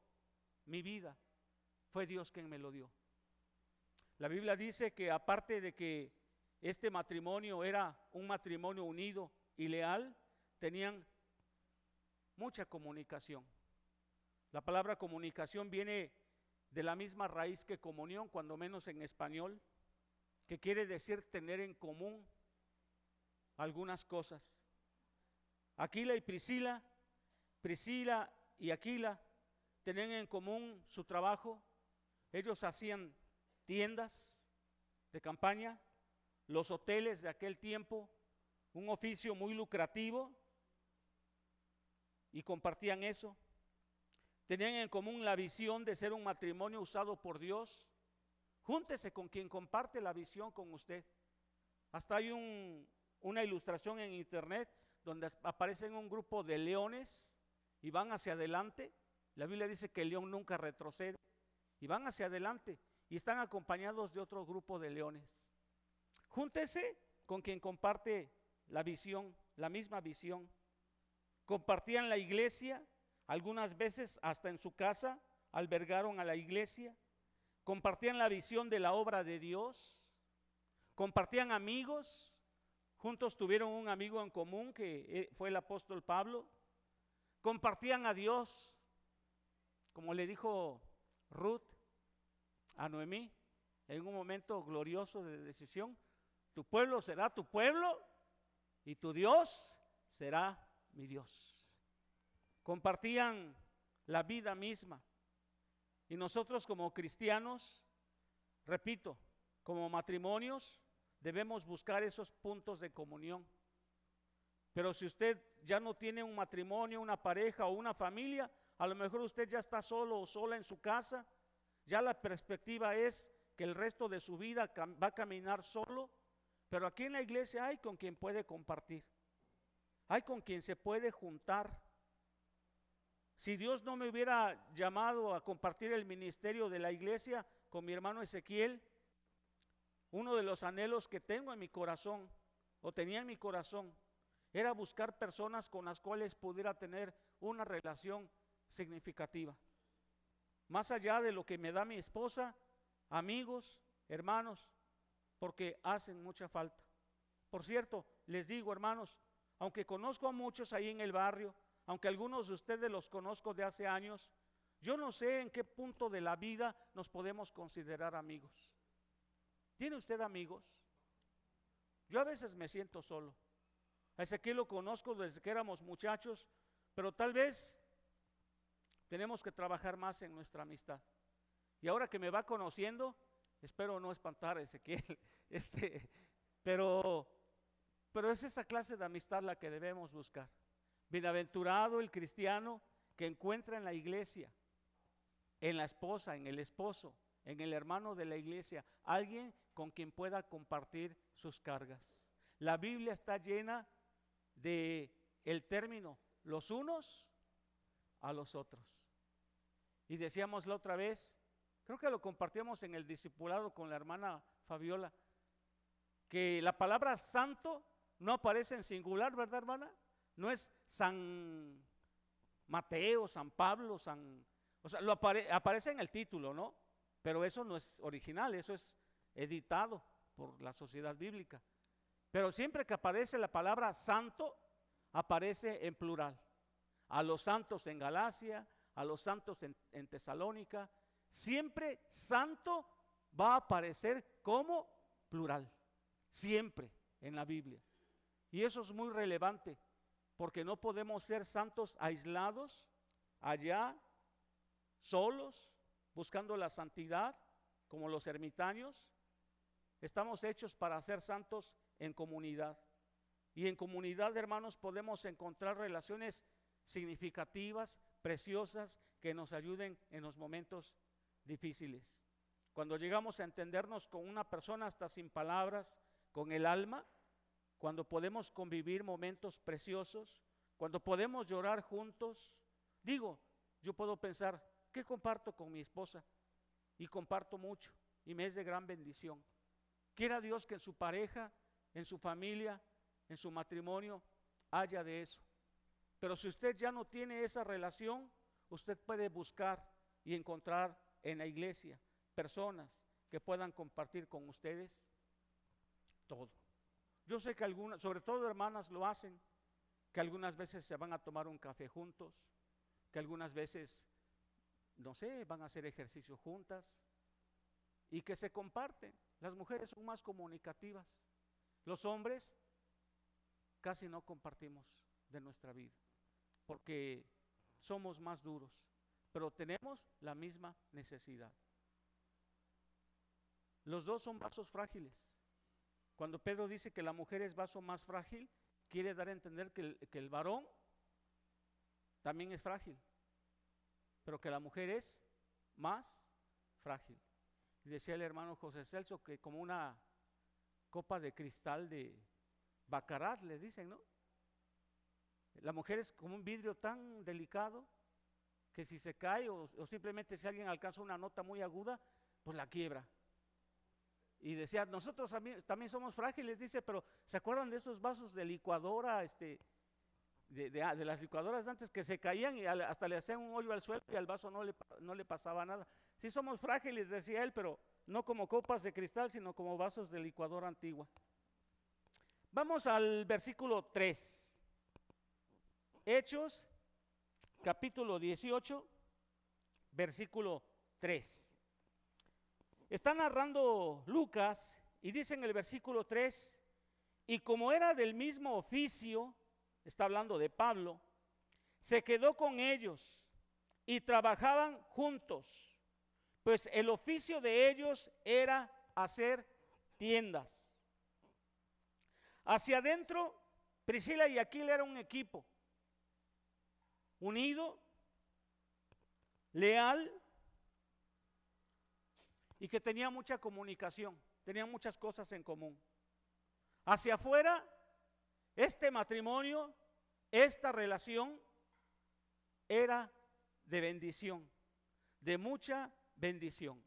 mi vida, fue Dios quien me lo dio. La Biblia dice que aparte de que este matrimonio era un matrimonio unido y leal, tenían mucha comunicación. La palabra comunicación viene de la misma raíz que comunión, cuando menos en español, que quiere decir tener en común algunas cosas. Aquila y Priscila y Aquila tenían en común su trabajo. Ellos hacían tiendas de campaña, los hoteles de aquel tiempo, un oficio muy lucrativo, y compartían eso. Tenían en común la visión de ser un matrimonio usado por Dios. Júntese con quien comparte la visión con usted. Hasta hay una ilustración en internet donde aparecen un grupo de leones y van hacia adelante. La Biblia dice que el león nunca retrocede, y van hacia adelante y están acompañados de otro grupo de leones. Júntese con quien comparte la visión, la misma visión. Compartían la iglesia, algunas veces hasta en su casa albergaron a la iglesia. Compartían la visión de la obra de Dios. Compartían amigos. Juntos tuvieron un amigo en común que fue el apóstol Pablo. Compartían a Dios, como le dijo Ruth a Noemí en un momento glorioso de decisión: tu pueblo será tu pueblo y tu Dios será mi Dios. Compartían la vida misma. Y nosotros como cristianos, repito, como matrimonios, debemos buscar esos puntos de comunión. Pero si usted ya no tiene un matrimonio, una pareja o una familia, a lo mejor usted ya está solo o sola en su casa, ya la perspectiva es que el resto de su vida va a caminar solo, pero aquí en la iglesia hay con quien puede compartir, hay con quien se puede juntar. Si Dios no me hubiera llamado a compartir el ministerio de la iglesia con mi hermano Ezequiel, uno de los anhelos que tengo en mi corazón, o tenía en mi corazón, era buscar personas con las cuales pudiera tener una relación significativa. Más allá de lo que me da mi esposa, amigos, hermanos, porque hacen mucha falta. Por cierto, les digo, hermanos, aunque conozco a muchos ahí en el barrio, aunque algunos de ustedes los conozco de hace años, yo no sé en qué punto de la vida nos podemos considerar amigos. ¿Tiene usted amigos? Yo a veces me siento solo. A Ezequiel lo conozco desde que éramos muchachos, pero tal vez tenemos que trabajar más en nuestra amistad. Y ahora que me va conociendo, espero no espantar a Ezequiel, pero es esa clase de amistad la que debemos buscar. Bienaventurado el cristiano que encuentra en la iglesia, en la esposa, en el esposo, en el hermano de la iglesia, alguien con quien pueda compartir sus cargas. La Biblia está llena de el término los unos a los otros. Y decíamos la otra vez, creo que lo compartíamos en el discipulado con la hermana Fabiola, que la palabra santo no aparece en singular, ¿verdad, hermana? No es San Mateo, San Pablo, o sea, aparece en el título, ¿no? Pero eso no es original, eso es editado por la Sociedad Bíblica. Pero siempre que aparece la palabra santo, aparece en plural. A los santos en Galacia, a los santos en Tesalónica, siempre santo va a aparecer como plural, siempre en la Biblia. Y eso es muy relevante, porque no podemos ser santos aislados, allá, solos, buscando la santidad, como los ermitaños. Estamos hechos para ser santos en comunidad. Y en comunidad, hermanos, podemos encontrar relaciones significativas, preciosas, que nos ayuden en los momentos difíciles. Cuando llegamos a entendernos con una persona hasta sin palabras, con el alma, cuando podemos convivir momentos preciosos, cuando podemos llorar juntos. Digo, yo puedo pensar, ¿qué comparto con mi esposa? Y comparto mucho, y me es de gran bendición. Quiera Dios que en su pareja, en su familia, en su matrimonio, haya de eso. Pero si usted ya no tiene esa relación, usted puede buscar y encontrar en la iglesia personas que puedan compartir con ustedes todo. Yo sé que algunas, sobre todo hermanas, lo hacen, que algunas veces se van a tomar un café juntos, que algunas veces, no sé, van a hacer ejercicio juntas y que se comparten. Las mujeres son más comunicativas. Los hombres casi no compartimos de nuestra vida porque somos más duros, pero tenemos la misma necesidad. Los dos son vasos frágiles. Cuando Pedro dice que la mujer es vaso más frágil, quiere dar a entender que el varón también es frágil, pero que la mujer es más frágil. Y decía el hermano José Celso que como una copa de cristal de Baccarat, le dicen, ¿no? La mujer es como un vidrio tan delicado que si se cae o simplemente si alguien alcanza una nota muy aguda, pues la quiebra. Y decía, nosotros también somos frágiles, dice, pero ¿se acuerdan de esos vasos de licuadora, de las licuadoras de antes que se caían y hasta le hacían un hoyo al suelo y al vaso no le pasaba nada? Sí somos frágiles, decía él, pero no como copas de cristal, sino como vasos de licuadora antigua. Vamos al versículo 3. Hechos, capítulo 18, versículo 3. Está narrando Lucas y dice en el versículo 3, y como era del mismo oficio, está hablando de Pablo, se quedó con ellos y trabajaban juntos, pues el oficio de ellos era hacer tiendas. Hacia adentro, Priscila y Aquila era un equipo unido, leal y que tenía mucha comunicación, tenían muchas cosas en común. Hacia afuera, este matrimonio, esta relación era de bendición, de mucha bendición.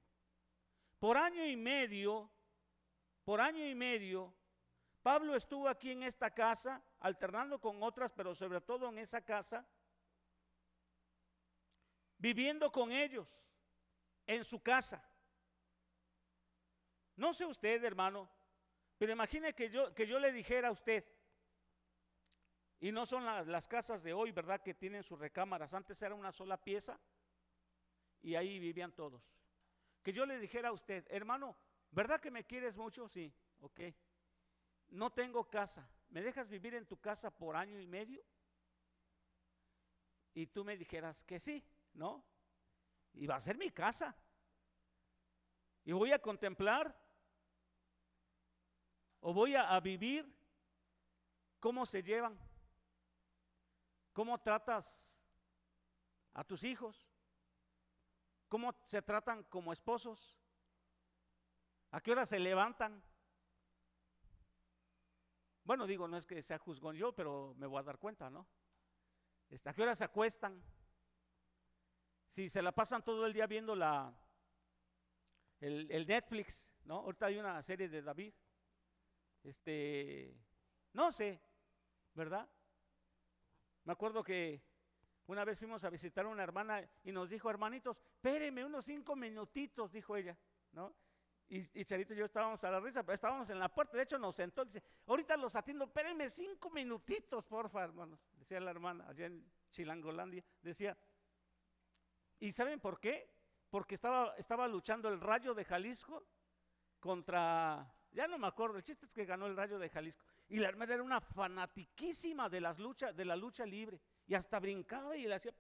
Por año y medio, Pablo estuvo aquí en esta casa, alternando con otras, pero sobre todo en esa casa, viviendo con ellos, en su casa. No sé usted, hermano, pero imagine que yo le dijera a usted, y no son las casas de hoy, ¿verdad?, que tienen sus recámaras. Antes era una sola pieza y ahí vivían todos. Que yo le dijera a usted, hermano, ¿verdad que me quieres mucho? Sí, ok. no tengo casa, ¿me dejas vivir en tu casa por año y medio? Y tú me dijeras que sí, ¿no? Y va a ser mi casa. Y voy a contemplar o voy a vivir cómo se llevan, cómo tratas a tus hijos, cómo se tratan como esposos, a qué hora se levantan. Bueno, digo, no es que sea juzgón yo, pero me voy a dar cuenta, ¿no? ¿A qué hora se acuestan? Si se la pasan todo el día viendo el Netflix, ¿no? Ahorita hay una serie de David. No sé, ¿verdad? Me acuerdo que una vez fuimos a visitar a una hermana y nos dijo: hermanitos, espérenme unos 5 minutitos, dijo ella, ¿no? Y Charito y yo estábamos a la risa, pero estábamos en la puerta. De hecho nos sentó, dice: ahorita los atiendo, espérenme 5 minutitos, porfa, hermanos, decía la hermana allá en Chilangolandia. Decía, ¿y saben por qué? Porque estaba luchando el Rayo de Jalisco contra, ya no me acuerdo, el chiste es que ganó el Rayo de Jalisco. Y la hermana era una fanatiquísima de la lucha libre, y hasta brincaba y le hacía.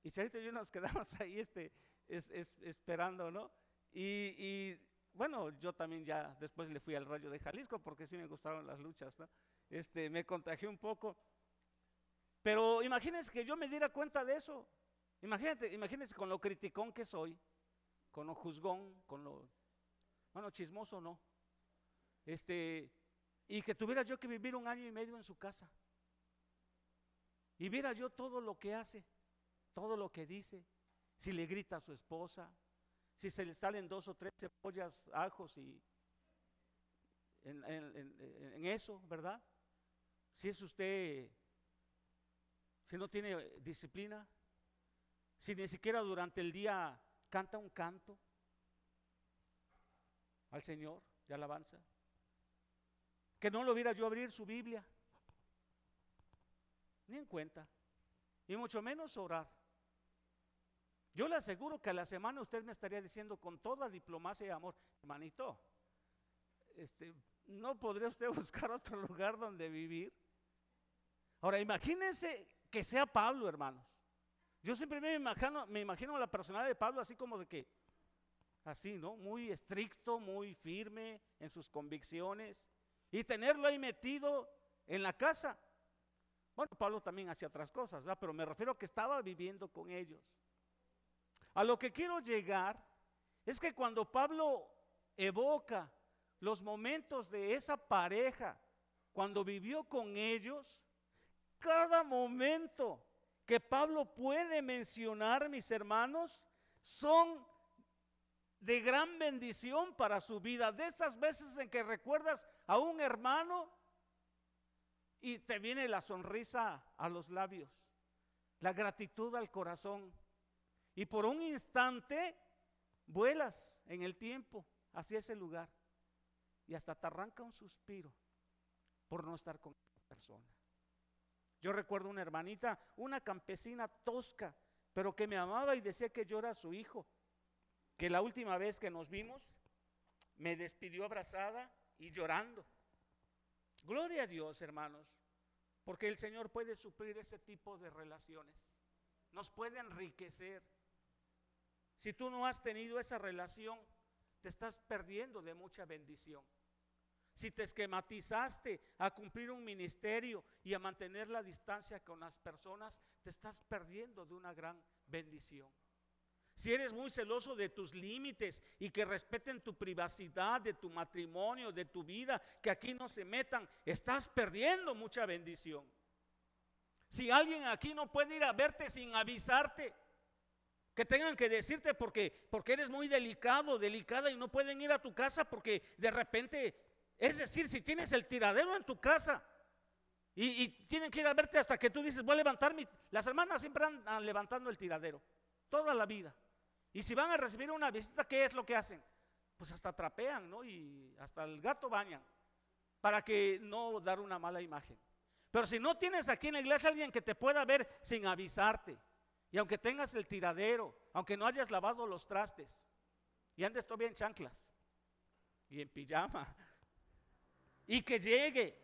Y Charito y yo nos quedamos ahí esperando, ¿no? Y bueno, yo también ya después le fui al Rayo de Jalisco porque sí me gustaron las luchas, ¿no? Me contagié un poco. Pero imagínense que yo me diera cuenta de eso. Imagínense con lo criticón que soy, con lo juzgón, con lo, bueno, chismoso no. Y que tuviera yo que vivir 1 año y medio en su casa. Y viera yo todo lo que hace, todo lo que dice, si le grita a su esposa, si se le salen 2 o 3 cebollas, ajos y en eso, ¿verdad? Si es usted, si no tiene disciplina, si ni siquiera durante el día canta un canto al Señor de alabanza, que no lo viera yo abrir su Biblia, ni en cuenta, y mucho menos orar. Yo le aseguro que a la semana usted me estaría diciendo con toda diplomacia y amor: hermanito, ¿no podría usted buscar otro lugar donde vivir? Ahora imagínense que sea Pablo, hermanos. Yo siempre me imagino la personalidad de Pablo así como de que, así, ¿no? Muy estricto, muy firme en sus convicciones, y tenerlo ahí metido en la casa. Bueno, Pablo también hacía otras cosas, ¿verdad? Pero me refiero a que estaba viviendo con ellos. A lo que quiero llegar es que cuando Pablo evoca los momentos de esa pareja, cuando vivió con ellos, cada momento que Pablo puede mencionar, mis hermanos, son de gran bendición para su vida. De esas veces en que recuerdas a un hermano y te viene la sonrisa a los labios, la gratitud al corazón, y por un instante vuelas en el tiempo hacia ese lugar y hasta te arranca un suspiro por no estar con esa persona. Yo recuerdo una hermanita, una campesina tosca, pero que me amaba y decía que yo era su hijo, que la última vez que nos vimos me despidió abrazada y llorando. Gloria a Dios, hermanos, porque el Señor puede suplir ese tipo de relaciones, nos puede enriquecer. Si tú no has tenido esa relación, te estás perdiendo de mucha bendición. Si te esquematizaste a cumplir un ministerio y a mantener la distancia con las personas, te estás perdiendo de una gran bendición. Si eres muy celoso de tus límites y que respeten tu privacidad, de tu matrimonio, de tu vida, que aquí no se metan, estás perdiendo mucha bendición. Si alguien aquí no puede ir a verte sin avisarte, que tengan que decirte porque eres muy delicado, delicada, y no pueden ir a tu casa porque de repente, es decir, si tienes el tiradero en tu casa y tienen que ir a verte hasta que tú dices: voy a levantar las hermanas siempre andan levantando el tiradero toda la vida, y si van a recibir una visita, ¿qué es lo que hacen? Pues hasta trapean, ¿no? Y hasta el gato bañan para que no dar una mala imagen. Pero si no tienes aquí en la iglesia alguien que te pueda ver sin avisarte, y aunque tengas el tiradero, aunque no hayas lavado los trastes y andes todavía en chanclas y en pijama, y que llegue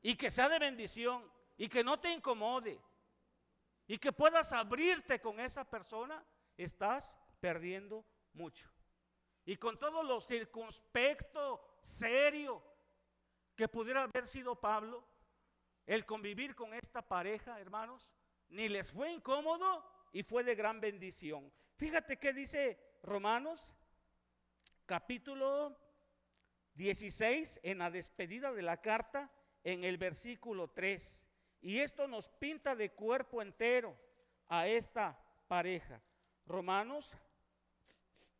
y que sea de bendición y que no te incomode y que puedas abrirte con esa persona, estás perdiendo mucho. Y con todo lo circunspecto, serio que pudiera haber sido Pablo, el convivir con esta pareja, hermanos, ni les fue incómodo y fue de gran bendición. Fíjate qué dice Romanos capítulo 16 en la despedida de la carta, en el versículo 3. Y esto nos pinta de cuerpo entero a esta pareja. Romanos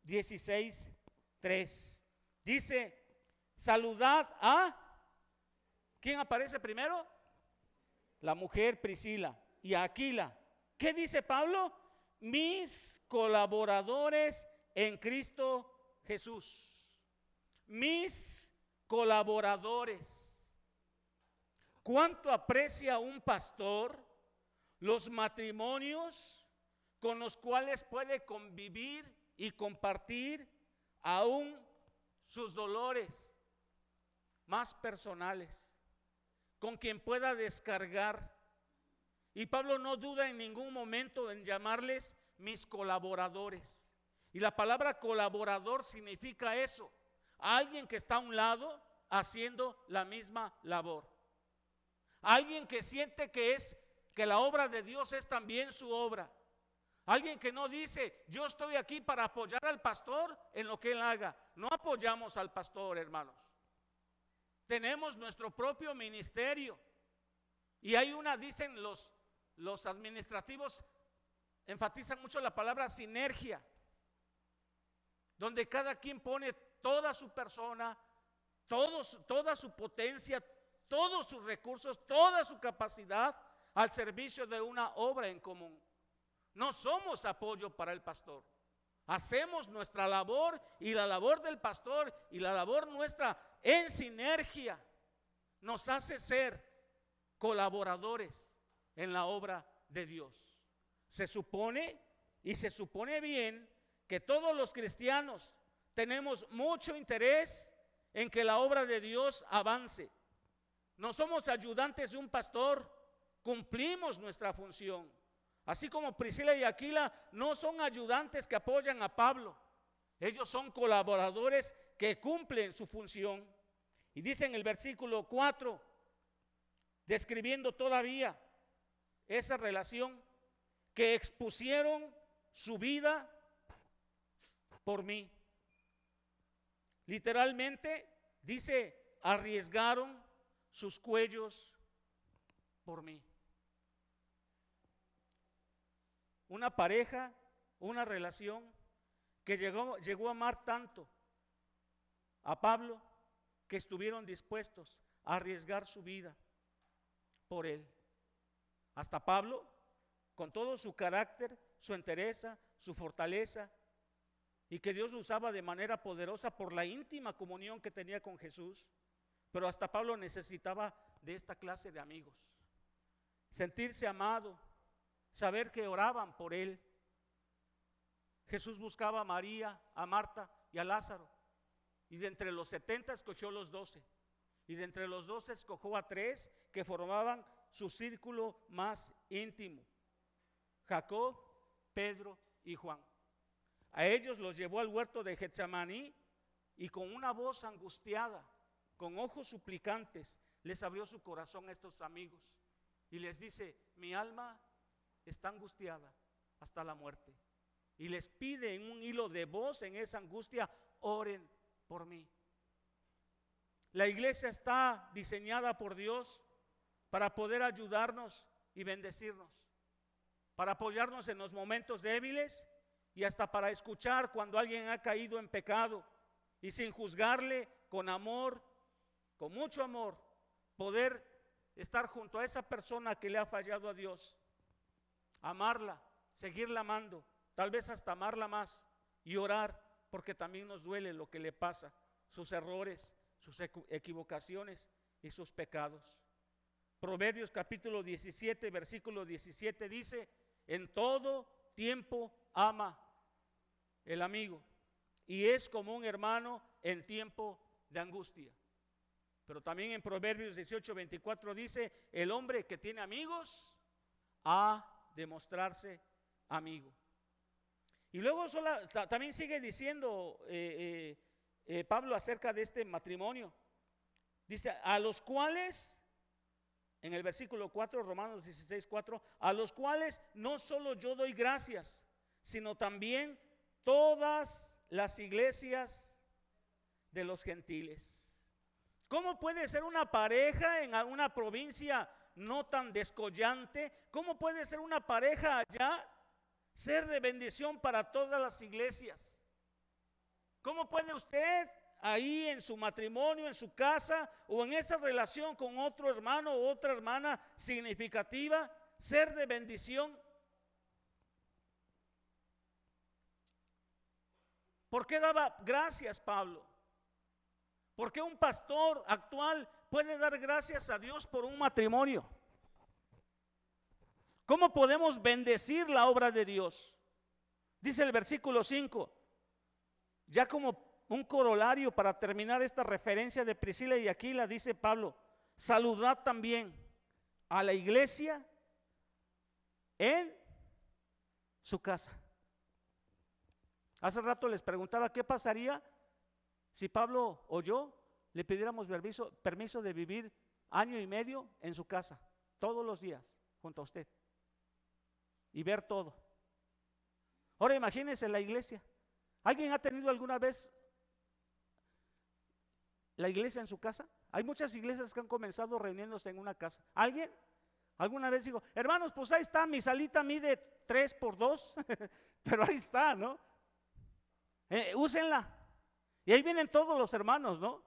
16, 3. Dice, saludad a, ¿quién aparece primero? La mujer Priscila y a Aquila. ¿Qué dice Pablo? Mis colaboradores en Cristo Jesús. Mis colaboradores. ¿Cuánto aprecia un pastor los matrimonios con los cuales puede convivir y compartir aún sus dolores más personales, con quien pueda descargar? Y Pablo no duda en ningún momento en llamarles mis colaboradores. Y la palabra colaborador significa eso, alguien que está a un lado haciendo la misma labor. Alguien que siente que la obra de Dios es también su obra. Alguien que no dice, yo estoy aquí para apoyar al pastor en lo que él haga. No apoyamos al pastor, hermanos. Tenemos nuestro propio ministerio. Y hay dicen los administrativos, enfatizan mucho la palabra sinergia, donde cada quien pone toda su persona, toda su potencia, todos sus recursos, toda su capacidad al servicio de una obra en común. No somos apoyo para el pastor. Hacemos nuestra labor y la labor del pastor y la labor nuestra en sinergia nos hace ser colaboradores en la obra de Dios. Se supone bien que todos los cristianos tenemos mucho interés en que la obra de Dios avance. No somos ayudantes de un pastor, cumplimos nuestra función. Así como Priscila y Aquila no son ayudantes que apoyan a Pablo, ellos son colaboradores que cumplen su función. Y dice en el versículo 4, describiendo todavía esa relación, que expusieron su vida por mí. Literalmente dice, arriesgaron sus cuellos por mí. Una pareja, una relación que llegó a amar tanto a Pablo que estuvieron dispuestos a arriesgar su vida por él. Hasta Pablo, con todo su carácter, su entereza, su fortaleza, y que Dios lo usaba de manera poderosa por la íntima comunión que tenía con Jesús, pero hasta Pablo necesitaba de esta clase de amigos, sentirse amado, saber que oraban por él. Jesús buscaba a María, a Marta y a Lázaro, y de entre los 70 escogió los 12, y de entre los 12 escogió a 3 que formaban su círculo más íntimo: Jacob, Pedro y Juan. A ellos los llevó al huerto de Getsemaní y con una voz angustiada, con ojos suplicantes, les abrió su corazón a estos amigos y les dice: mi alma está angustiada hasta la muerte. Y les pide en un hilo de voz, en esa angustia: oren por mí. La iglesia está diseñada por Dios para poder ayudarnos y bendecirnos, para apoyarnos en los momentos débiles y hasta para escuchar cuando alguien ha caído en pecado y sin juzgarle, con amor, con mucho amor, poder estar junto a esa persona que le ha fallado a Dios, amarla, seguirla amando, tal vez hasta amarla más, y orar, porque también nos duele lo que le pasa, sus errores, sus equivocaciones y sus pecados. Proverbios capítulo 17, versículo 17 dice: en todo tiempo ama el amigo y es como un hermano en tiempo de angustia. Pero también en Proverbios 18:24 dice, el hombre que tiene amigos ha de mostrarse amigo. Y luego también sigue diciendo Pablo acerca de este matrimonio. Dice, a los cuales, en el versículo 4, Romanos 16:4, a los cuales no solo yo doy gracias, sino también todas las iglesias de los gentiles. ¿Cómo puede ser una pareja en una provincia no tan descollante? ¿Cómo puede ser una pareja allá ser de bendición para todas las iglesias? ¿Cómo puede usted ahí en su matrimonio, en su casa o en esa relación con otro hermano o otra hermana significativa ser de bendición? ¿Por qué daba gracias Pablo? ¿Por qué un pastor actual puede dar gracias a Dios por un matrimonio? ¿Cómo podemos bendecir la obra de Dios? Dice el versículo 5, ya como un corolario para terminar esta referencia de Priscila y Aquila, dice Pablo, saludad también a la iglesia en su casa. Hace rato les preguntaba qué pasaría si Pablo o yo le pidiéramos permiso de vivir año y medio en su casa, todos los días, junto a usted, y ver todo. Ahora imagínense la iglesia. ¿Alguien ha tenido alguna vez la iglesia en su casa? Hay muchas iglesias que han comenzado reuniéndose en una casa. ¿Alguien? ¿Alguna vez digo, hermanos, pues ahí está, mi salita mide 3x2, pero ahí está, ¿no? Úsenla. Y ahí vienen todos los hermanos, ¿no?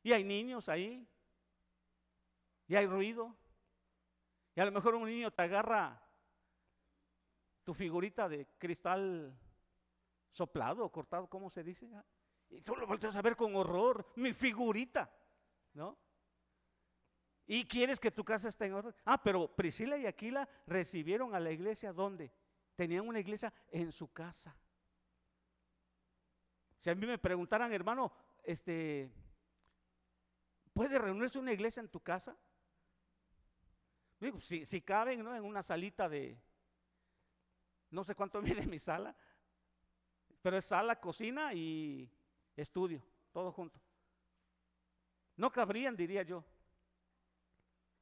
Y hay niños ahí. Y hay ruido. Y a lo mejor un niño te agarra tu figurita de cristal soplado o cortado, ¿cómo se dice? Y tú lo volteas a ver con horror, mi figurita, ¿no? Y quieres que tu casa esté en orden. Pero Priscila y Aquila recibieron a la iglesia, ¿dónde? Tenían una iglesia en su casa. Si a mí me preguntaran, hermano, ¿puede reunirse una iglesia en tu casa? Digo, si caben, ¿no? En una salita de, no sé cuánto mide mi sala, pero es sala, cocina y estudio, todo junto. No cabrían, diría yo.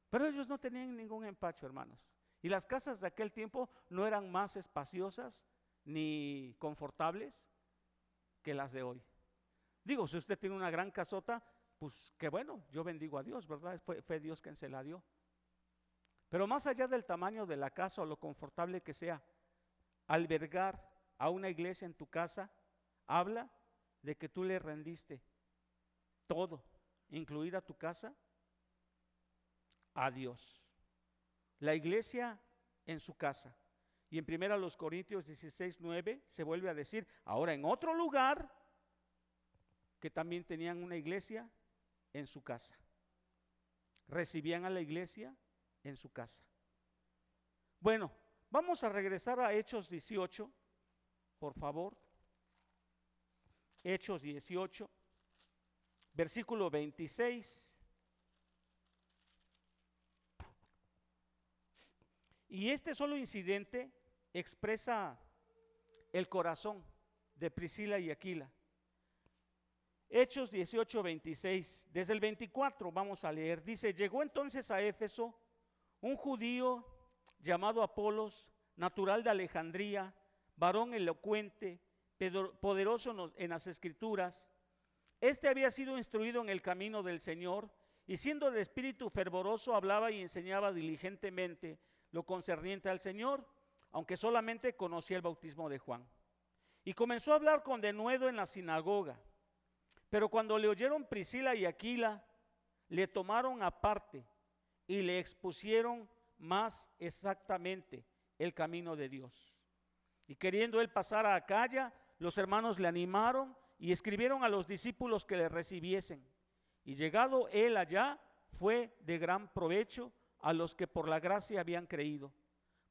Pero ellos no tenían ningún empacho, hermanos. Y las casas de aquel tiempo no eran más espaciosas ni confortables que las de hoy. Digo, si usted tiene una gran casota, pues qué bueno, yo bendigo a Dios, ¿verdad? Fue Dios quien se la dio. Pero más allá del tamaño de la casa o lo confortable que sea, albergar a una iglesia en tu casa habla de que tú le rendiste todo, incluida tu casa, a Dios. La iglesia en su casa. Y en 1 Corintios 16:9 se vuelve a decir, ahora en otro lugar, que también tenían una iglesia en su casa. Recibían a la iglesia en su casa. Bueno, vamos a regresar a Hechos 18, por favor. Hechos 18, versículo 26. Y este solo incidente expresa el corazón de Priscila y Aquila. Hechos 18, 26, desde el 24 vamos a leer, dice, llegó entonces a Éfeso un judío llamado Apolos, natural de Alejandría, varón elocuente, poderoso en las escrituras. Este había sido instruido en el camino del Señor y siendo de espíritu fervoroso hablaba y enseñaba diligentemente lo concerniente al Señor, aunque solamente conocía el bautismo de Juan. Y comenzó a hablar con denuedo en la sinagoga. Pero cuando le oyeron Priscila y Aquila, le tomaron aparte y le expusieron más exactamente el camino de Dios. Y queriendo él pasar a Acaya, los hermanos le animaron y escribieron a los discípulos que le recibiesen. Y llegado él allá, fue de gran provecho a los que por la gracia habían creído,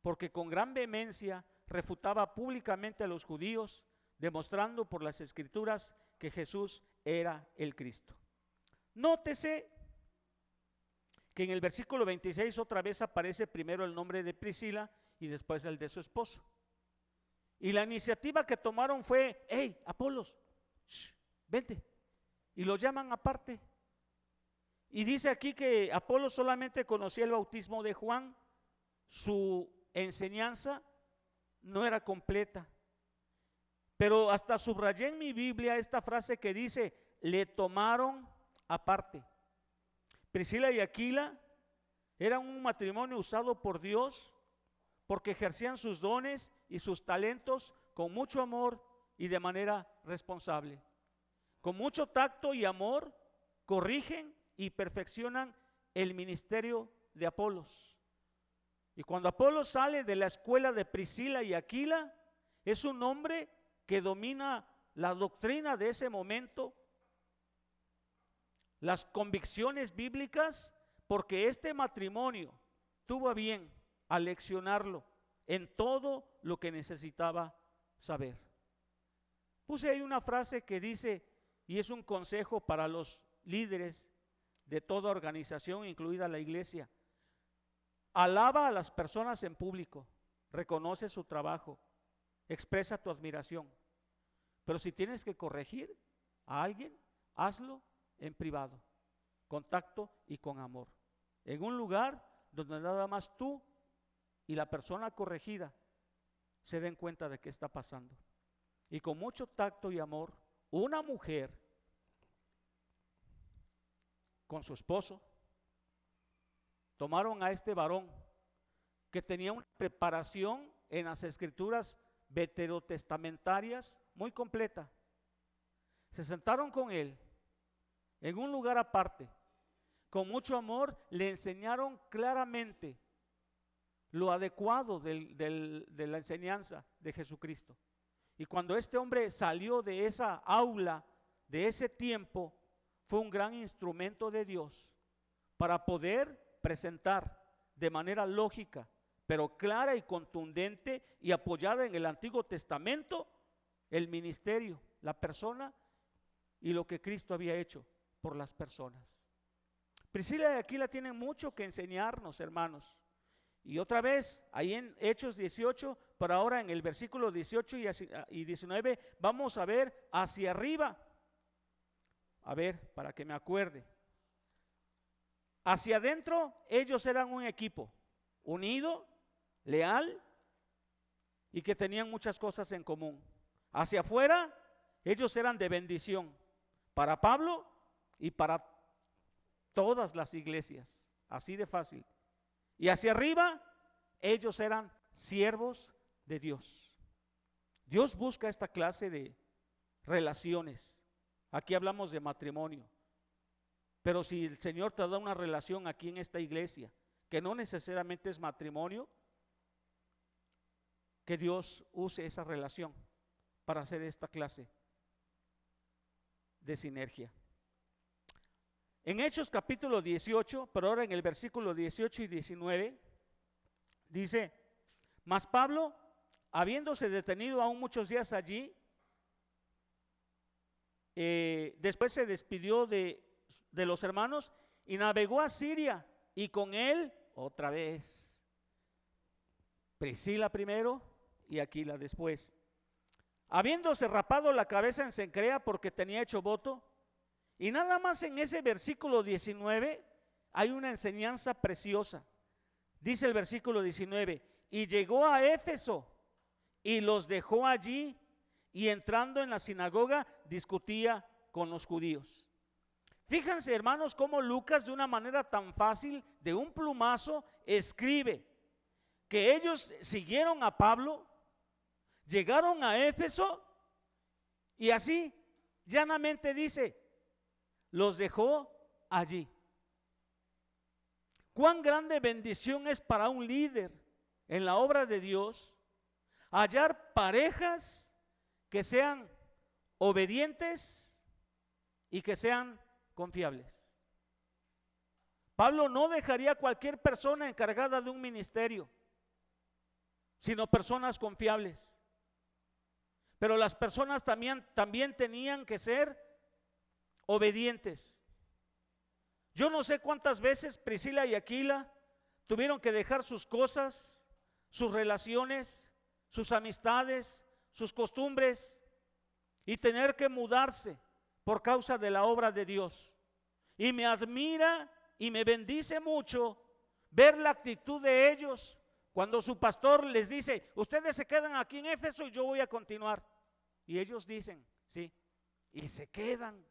porque con gran vehemencia refutaba públicamente a los judíos, demostrando por las escrituras que Jesús era el Cristo. Nótese que en el versículo 26 otra vez aparece primero el nombre de Priscila y después el de su esposo. Y la iniciativa que tomaron fue: hey, Apolos, vente. Y los llaman aparte. Y dice aquí que Apolos solamente conocía el bautismo de Juan. Su enseñanza no era completa. Pero hasta subrayé en mi Biblia esta frase que dice: le tomaron aparte. Priscila y Aquila eran un matrimonio usado por Dios porque ejercían sus dones y sus talentos con mucho amor y de manera responsable. Con mucho tacto y amor corrigen y perfeccionan el ministerio de Apolos. Y cuando Apolos sale de la escuela de Priscila y Aquila, es un hombre que domina la doctrina de ese momento, las convicciones bíblicas, porque este matrimonio tuvo a bien aleccionarlo en todo lo que necesitaba saber. Puse ahí una frase que dice, y es un consejo para los líderes de toda organización, incluida la iglesia: alaba a las personas en público, reconoce su trabajo, expresa tu admiración, pero si tienes que corregir a alguien, hazlo en privado, con tacto y con amor, en un lugar donde nada más tú y la persona corregida se den cuenta de qué está pasando. Y con mucho tacto y amor, una mujer con su esposo tomaron a este varón que tenía una preparación en las escrituras veterotestamentarias muy completa. Se sentaron con él en un lugar aparte, con mucho amor, le enseñaron claramente lo adecuado de la enseñanza de Jesucristo. Y cuando este hombre salió de esa aula, de ese tiempo, fue un gran instrumento de Dios para poder presentar de manera lógica, pero clara y contundente y apoyada en el Antiguo Testamento, el ministerio, la persona y lo que Cristo había hecho por las personas. Priscila y Aquila tienen mucho que enseñarnos, hermanos. Y otra vez, ahí en Hechos 18, pero ahora en el versículo 18 y 19, vamos a ver hacia arriba. A ver, para que me acuerde. Hacia adentro, ellos eran un equipo unido, leal y que tenían muchas cosas en común. Hacia afuera, ellos eran de bendición para Pablo y para todas las iglesias, así de fácil. Y hacia arriba, ellos eran siervos de Dios. Dios busca esta clase de relaciones. Aquí hablamos de matrimonio, pero si el Señor te da una relación aquí en esta iglesia, que no necesariamente es matrimonio, que Dios use esa relación para hacer esta clase de sinergia. En Hechos capítulo 18, pero ahora en el versículo 18 y 19, dice: mas Pablo, habiéndose detenido aún muchos días allí, después se despidió de los hermanos y navegó a Siria, y con él otra vez Priscila primero y Aquila después. Habiéndose rapado la cabeza en Cencrea porque tenía hecho voto. Y nada más en ese versículo 19 hay una enseñanza preciosa. Dice el versículo 19: y llegó a Éfeso y los dejó allí, y entrando en la sinagoga discutía con los judíos. Fíjense, hermanos, cómo Lucas de una manera tan fácil, de un plumazo, escribe que ellos siguieron a Pablo, llegaron a Éfeso y así llanamente dice: los dejó allí. Cuán grande bendición es para un líder en la obra de Dios hallar parejas que sean obedientes y que sean confiables. Pablo no dejaría a cualquier persona encargada de un ministerio, sino personas confiables. Pero las personas también tenían que ser obedientes. Yo no sé cuántas veces Priscila y Aquila tuvieron que dejar sus cosas, sus relaciones, sus amistades, sus costumbres y tener que mudarse por causa de la obra de Dios. Y me admira y me bendice mucho ver la actitud de ellos cuando su pastor les dice: ustedes se quedan aquí en Éfeso y yo voy a continuar. Y ellos dicen: sí, y se quedan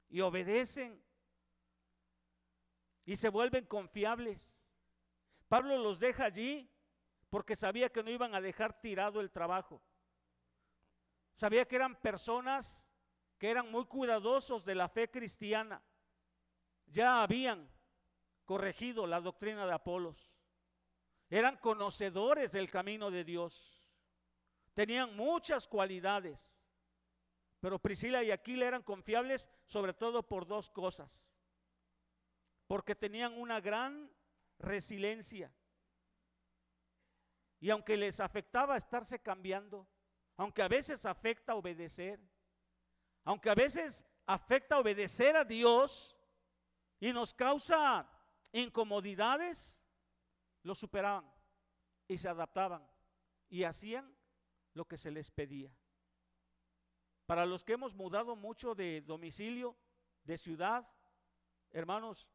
y obedecen y se vuelven confiables. Pablo los deja allí porque sabía que no iban a dejar tirado el trabajo. Sabía que eran personas que eran muy cuidadosos de la fe cristiana. Ya habían corregido la doctrina de Apolos. Eran conocedores del camino de Dios. Tenían muchas cualidades. Pero Priscila y Aquila eran confiables sobre todo por dos cosas. Porque tenían una gran resiliencia. Y aunque les afectaba estarse cambiando, aunque a veces afecta obedecer, aunque a veces afecta obedecer a Dios y nos causa incomodidades, lo superaban y se adaptaban y hacían lo que se les pedía. Para los que hemos mudado mucho de domicilio, de ciudad, hermanos,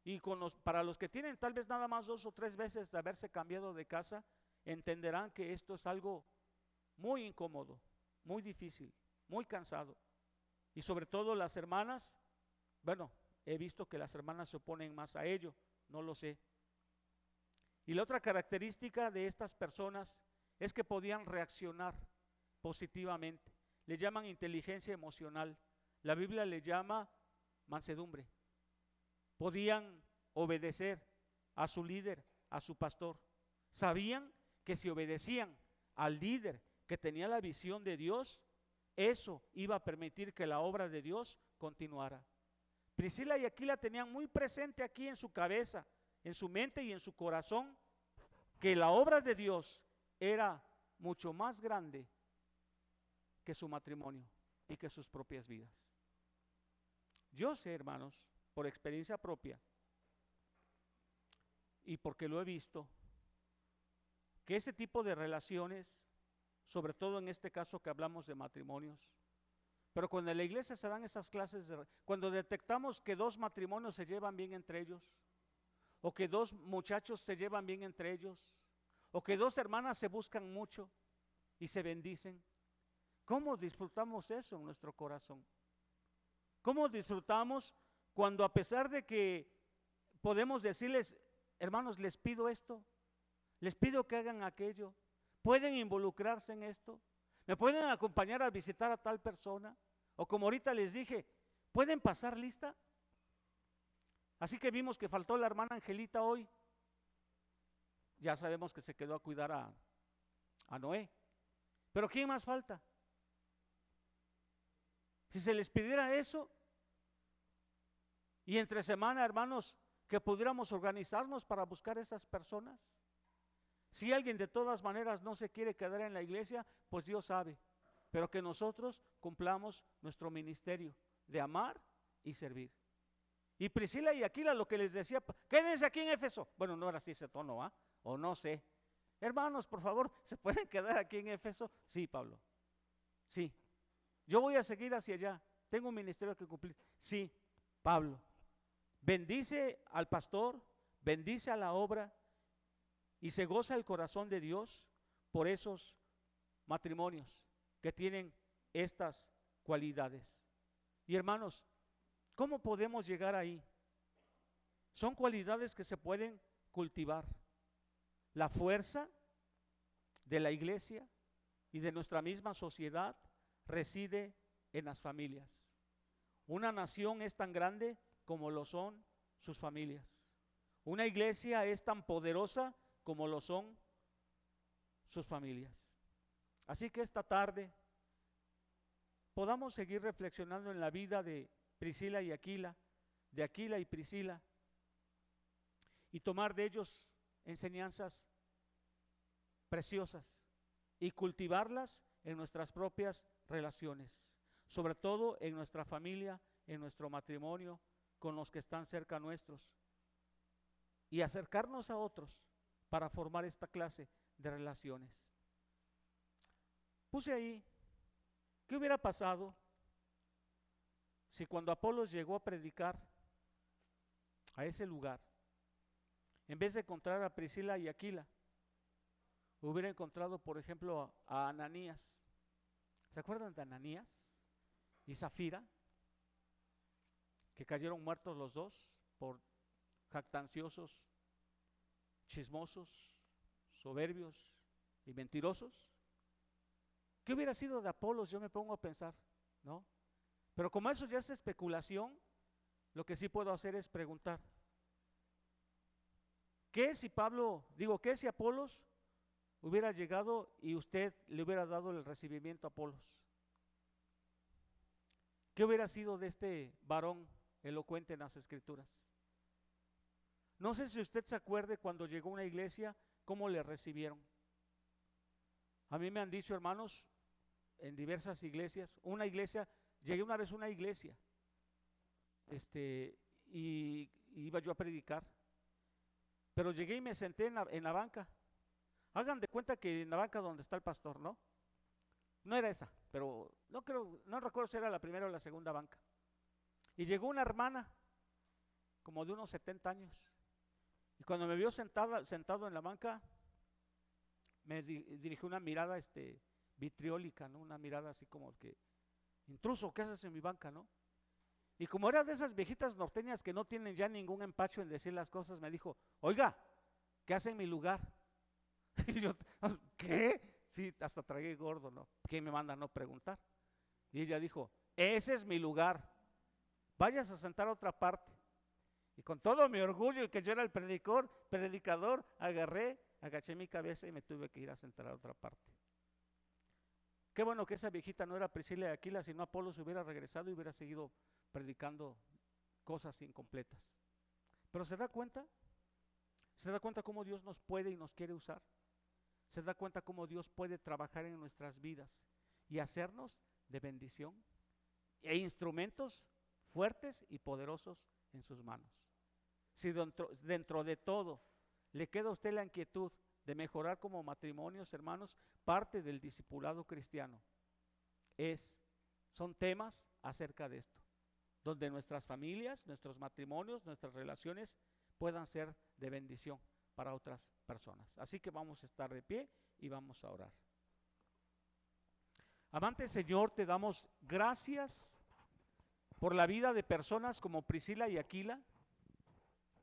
y para los que tienen tal vez nada más 2 o 3 veces de haberse cambiado de casa, entenderán que esto es algo muy incómodo, muy difícil, muy cansado. Y sobre todo las hermanas, bueno, he visto que las hermanas se oponen más a ello, no lo sé. Y la otra característica de estas personas es que podían reaccionar positivamente. Le llaman inteligencia emocional. La Biblia le llama mansedumbre. Podían obedecer a su líder, a su pastor. Sabían que si obedecían al líder que tenía la visión de Dios, eso iba a permitir que la obra de Dios continuara. Priscila y Aquila tenían muy presente aquí en su cabeza, en su mente y en su corazón, que la obra de Dios era mucho más grande que su matrimonio y que sus propias vidas. Yo sé, hermanos, por experiencia propia y porque lo he visto, que ese tipo de relaciones, sobre todo en este caso que hablamos de matrimonios, pero cuando en la iglesia se dan esas clases, cuando detectamos que 2 matrimonios se llevan bien entre ellos, o que 2 muchachos se llevan bien entre ellos, o que 2 hermanas se buscan mucho y se bendicen, ¿cómo disfrutamos eso en nuestro corazón? ¿Cómo disfrutamos cuando, a pesar de que podemos decirles: hermanos, les pido esto, les pido que hagan aquello, pueden involucrarse en esto, me pueden acompañar a visitar a tal persona, o como ahorita les dije, pueden pasar lista? Así que vimos que faltó la hermana Angelita hoy, ya sabemos que se quedó a cuidar a Noé, pero ¿quién más falta? Si se les pidiera eso, y entre semana, hermanos, que pudiéramos organizarnos para buscar esas personas. Si alguien de todas maneras no se quiere quedar en la iglesia, pues Dios sabe, pero que nosotros cumplamos nuestro ministerio de amar y servir. Y Priscila y Aquila, lo que les decía: quédense aquí en Éfeso. Bueno, no era así ese tono, ¿ah? O no sé. Hermanos, por favor, ¿se pueden quedar aquí en Éfeso? Sí, Pablo. Sí. Yo voy a seguir hacia allá. Tengo un ministerio que cumplir. Sí, Pablo. Bendice al pastor, bendice a la obra y se goza el corazón de Dios por esos matrimonios que tienen estas cualidades. Y hermanos, ¿cómo podemos llegar ahí? Son cualidades que se pueden cultivar. La fuerza de la iglesia y de nuestra misma sociedad reside en las familias. Una nación es tan grande como lo son sus familias. Una iglesia es tan poderosa como lo son sus familias. Así que esta tarde podamos seguir reflexionando en la vida de Priscila y Aquila, de Aquila y Priscila, y tomar de ellos enseñanzas preciosas y cultivarlas en nuestras propias relaciones. sobre todo en nuestra familia, en nuestro matrimonio, con los que están cerca nuestros, y acercarnos a otros para formar esta clase de relaciones. Puse ahí, ¿qué hubiera pasado si cuando Apolos llegó a predicar a ese lugar, en vez de encontrar a Priscila y Aquila, hubiera encontrado, por ejemplo, a Ananías? ¿Se acuerdan de Ananías y Zafira? Que cayeron muertos los dos por jactanciosos, chismosos, soberbios y mentirosos. ¿Qué hubiera sido de Apolos? Yo me pongo a pensar, ¿no? Pero como eso ya es especulación, lo que sí puedo hacer es preguntar, ¿qué si qué si Apolos hubiera llegado y usted le hubiera dado el recibimiento a Apolos? ¿Qué hubiera sido de este varón elocuente en las Escrituras? No sé si usted se acuerde cuando llegó a una iglesia, cómo le recibieron. A mí me han dicho, hermanos, en diversas iglesias, llegué una vez a una iglesia, y iba yo a predicar, pero llegué y me senté en la banca. Hagan de cuenta que en la banca donde está el pastor, ¿no? No era esa, pero no recuerdo si era la primera o la segunda banca. Y llegó una hermana, como de unos 70 años, y cuando me vio sentado en la banca, me dirigió una mirada vitriólica, ¿no? Una mirada así como que, intruso, ¿qué haces en mi banca, no? Y como era de esas viejitas norteñas que no tienen ya ningún empacho en decir las cosas, me dijo, oiga, ¿qué hace en mi lugar? Y yo, ¿qué? Sí, hasta tragué gordo, ¿no? ¿Quién me manda a no preguntar? Y ella dijo, ese es mi lugar, vayas a sentar a otra parte. Y con todo mi orgullo y que yo era el predicador, agaché mi cabeza y me tuve que ir a sentar a otra parte. Qué bueno que esa viejita no era Priscila y Aquila, sino Apolos hubiera regresado y hubiera seguido predicando cosas incompletas. Pero ¿se da cuenta? ¿Se da cuenta cómo Dios nos puede y nos quiere usar? ¿Se da cuenta cómo Dios puede trabajar en nuestras vidas y hacernos de bendición e instrumentos fuertes y poderosos en sus manos? Si dentro de todo le queda a usted la inquietud de mejorar como matrimonios, hermanos, parte del discipulado cristiano son temas acerca de esto, donde nuestras familias, nuestros matrimonios, nuestras relaciones puedan ser de bendición para otras personas. Así que vamos a estar de pie y vamos a orar. Amante Señor, te damos gracias por la vida de personas como Priscila y Aquila,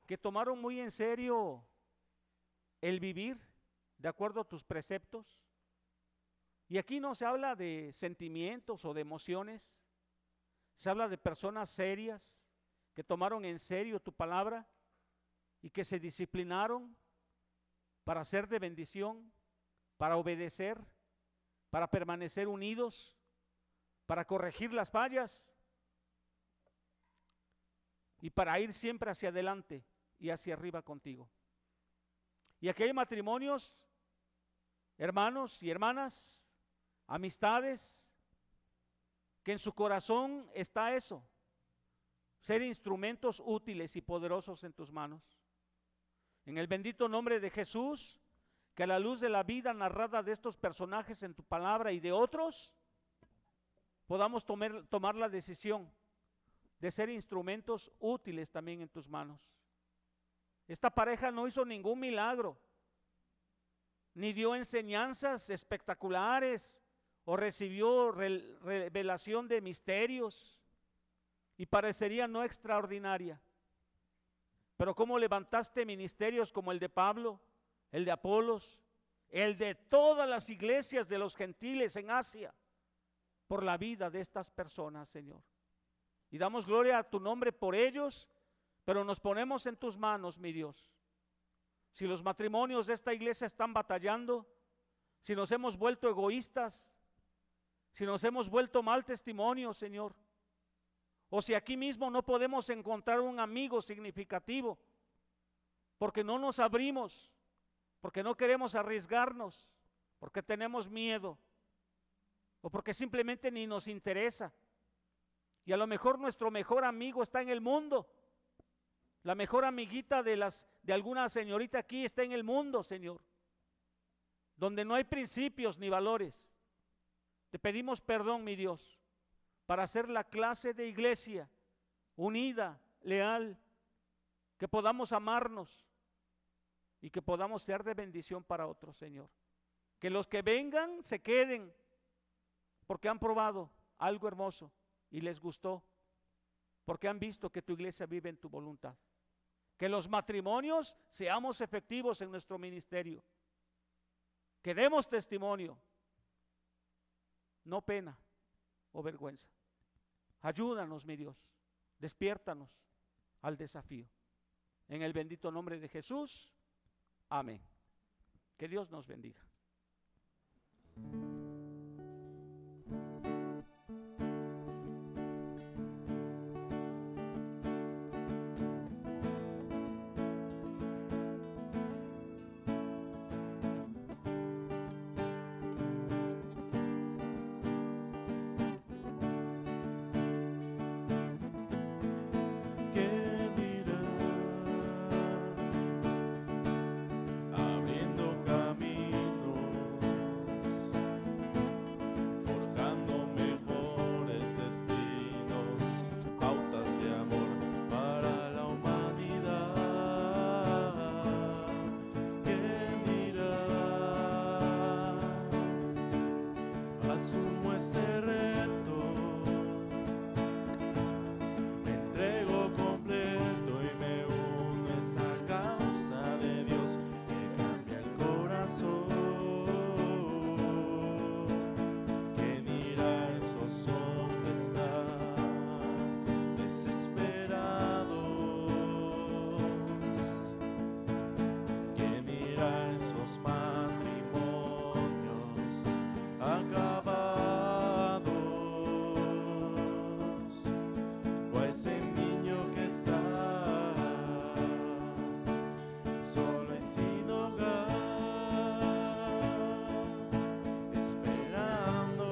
que tomaron muy en serio el vivir de acuerdo a tus preceptos. Y aquí no se habla de sentimientos o de emociones, se habla de personas serias que tomaron en serio tu palabra y que se disciplinaron para ser de bendición, para obedecer, para permanecer unidos, para corregir las fallas y para ir siempre hacia adelante y hacia arriba contigo. Y aquí hay matrimonios, hermanos y hermanas, amistades, que en su corazón está eso, ser instrumentos útiles y poderosos en tus manos. En el bendito nombre de Jesús, que a la luz de la vida narrada de estos personajes en tu palabra y de otros, podamos tomar la decisión de ser instrumentos útiles también en tus manos. Esta pareja no hizo ningún milagro, ni dio enseñanzas espectaculares o recibió revelación de misterios, y parecería no extraordinaria. Pero cómo levantaste ministerios como el de Pablo, el de Apolos, el de todas las iglesias de los gentiles en Asia, por la vida de estas personas, Señor. Y damos gloria a tu nombre por ellos, pero nos ponemos en tus manos, mi Dios. Si los matrimonios de esta iglesia están batallando, si nos hemos vuelto egoístas, si nos hemos vuelto mal testimonio, Señor, o si aquí mismo no podemos encontrar un amigo significativo, porque no nos abrimos, porque no queremos arriesgarnos, porque tenemos miedo, o porque simplemente ni nos interesa, Y a lo mejor nuestro mejor amigo está en el mundo. La mejor amiguita de alguna señorita aquí está en el mundo, Señor, donde no hay principios ni valores. Te pedimos perdón, mi Dios, para hacer la clase de iglesia unida, leal, que podamos amarnos y que podamos ser de bendición para otros, Señor. Que los que vengan se queden porque han probado algo hermoso y les gustó, porque han visto que tu iglesia vive en tu voluntad. Que los matrimonios seamos efectivos en nuestro ministerio, que demos testimonio, no pena o vergüenza. Ayúdanos, mi Dios, despiértanos al desafío. En el bendito nombre de Jesús, amén. Que Dios nos bendiga. ¿Qué dirá? Abriendo caminos, forjando mejores destinos, pautas de amor para la humanidad. ¿Qué dirá? Asumo ese reto, me entrego completo y me uno a esa causa de Dios que cambia el corazón. ¿Quién irá a esos hombres tan desesperados? ¿Quién irá a esos matrimonios acabados? O a ese niño que está solo y sin hogar, esperando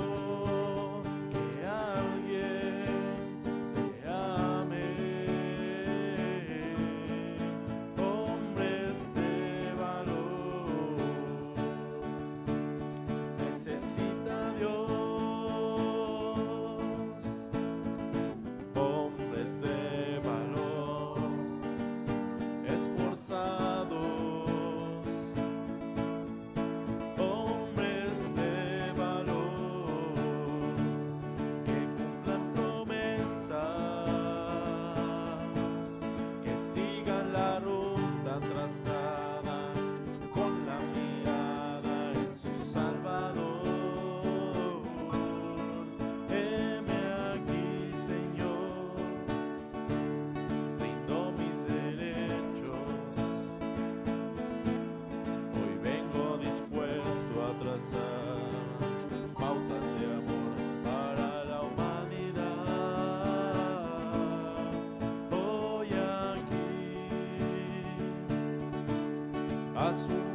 que alguien le ame. Hombres de valor, necesita Dios. Hombres de valor, esforzados, hombres de valor, que cumplan promesas, que sigan la ruta trazada con la mirada en su Salvador. Heme aquí, Señor, rindo mis derechos. Hoy vengo dispuesto a trazar pautas de amor para la humanidad. Hoy aquí asumo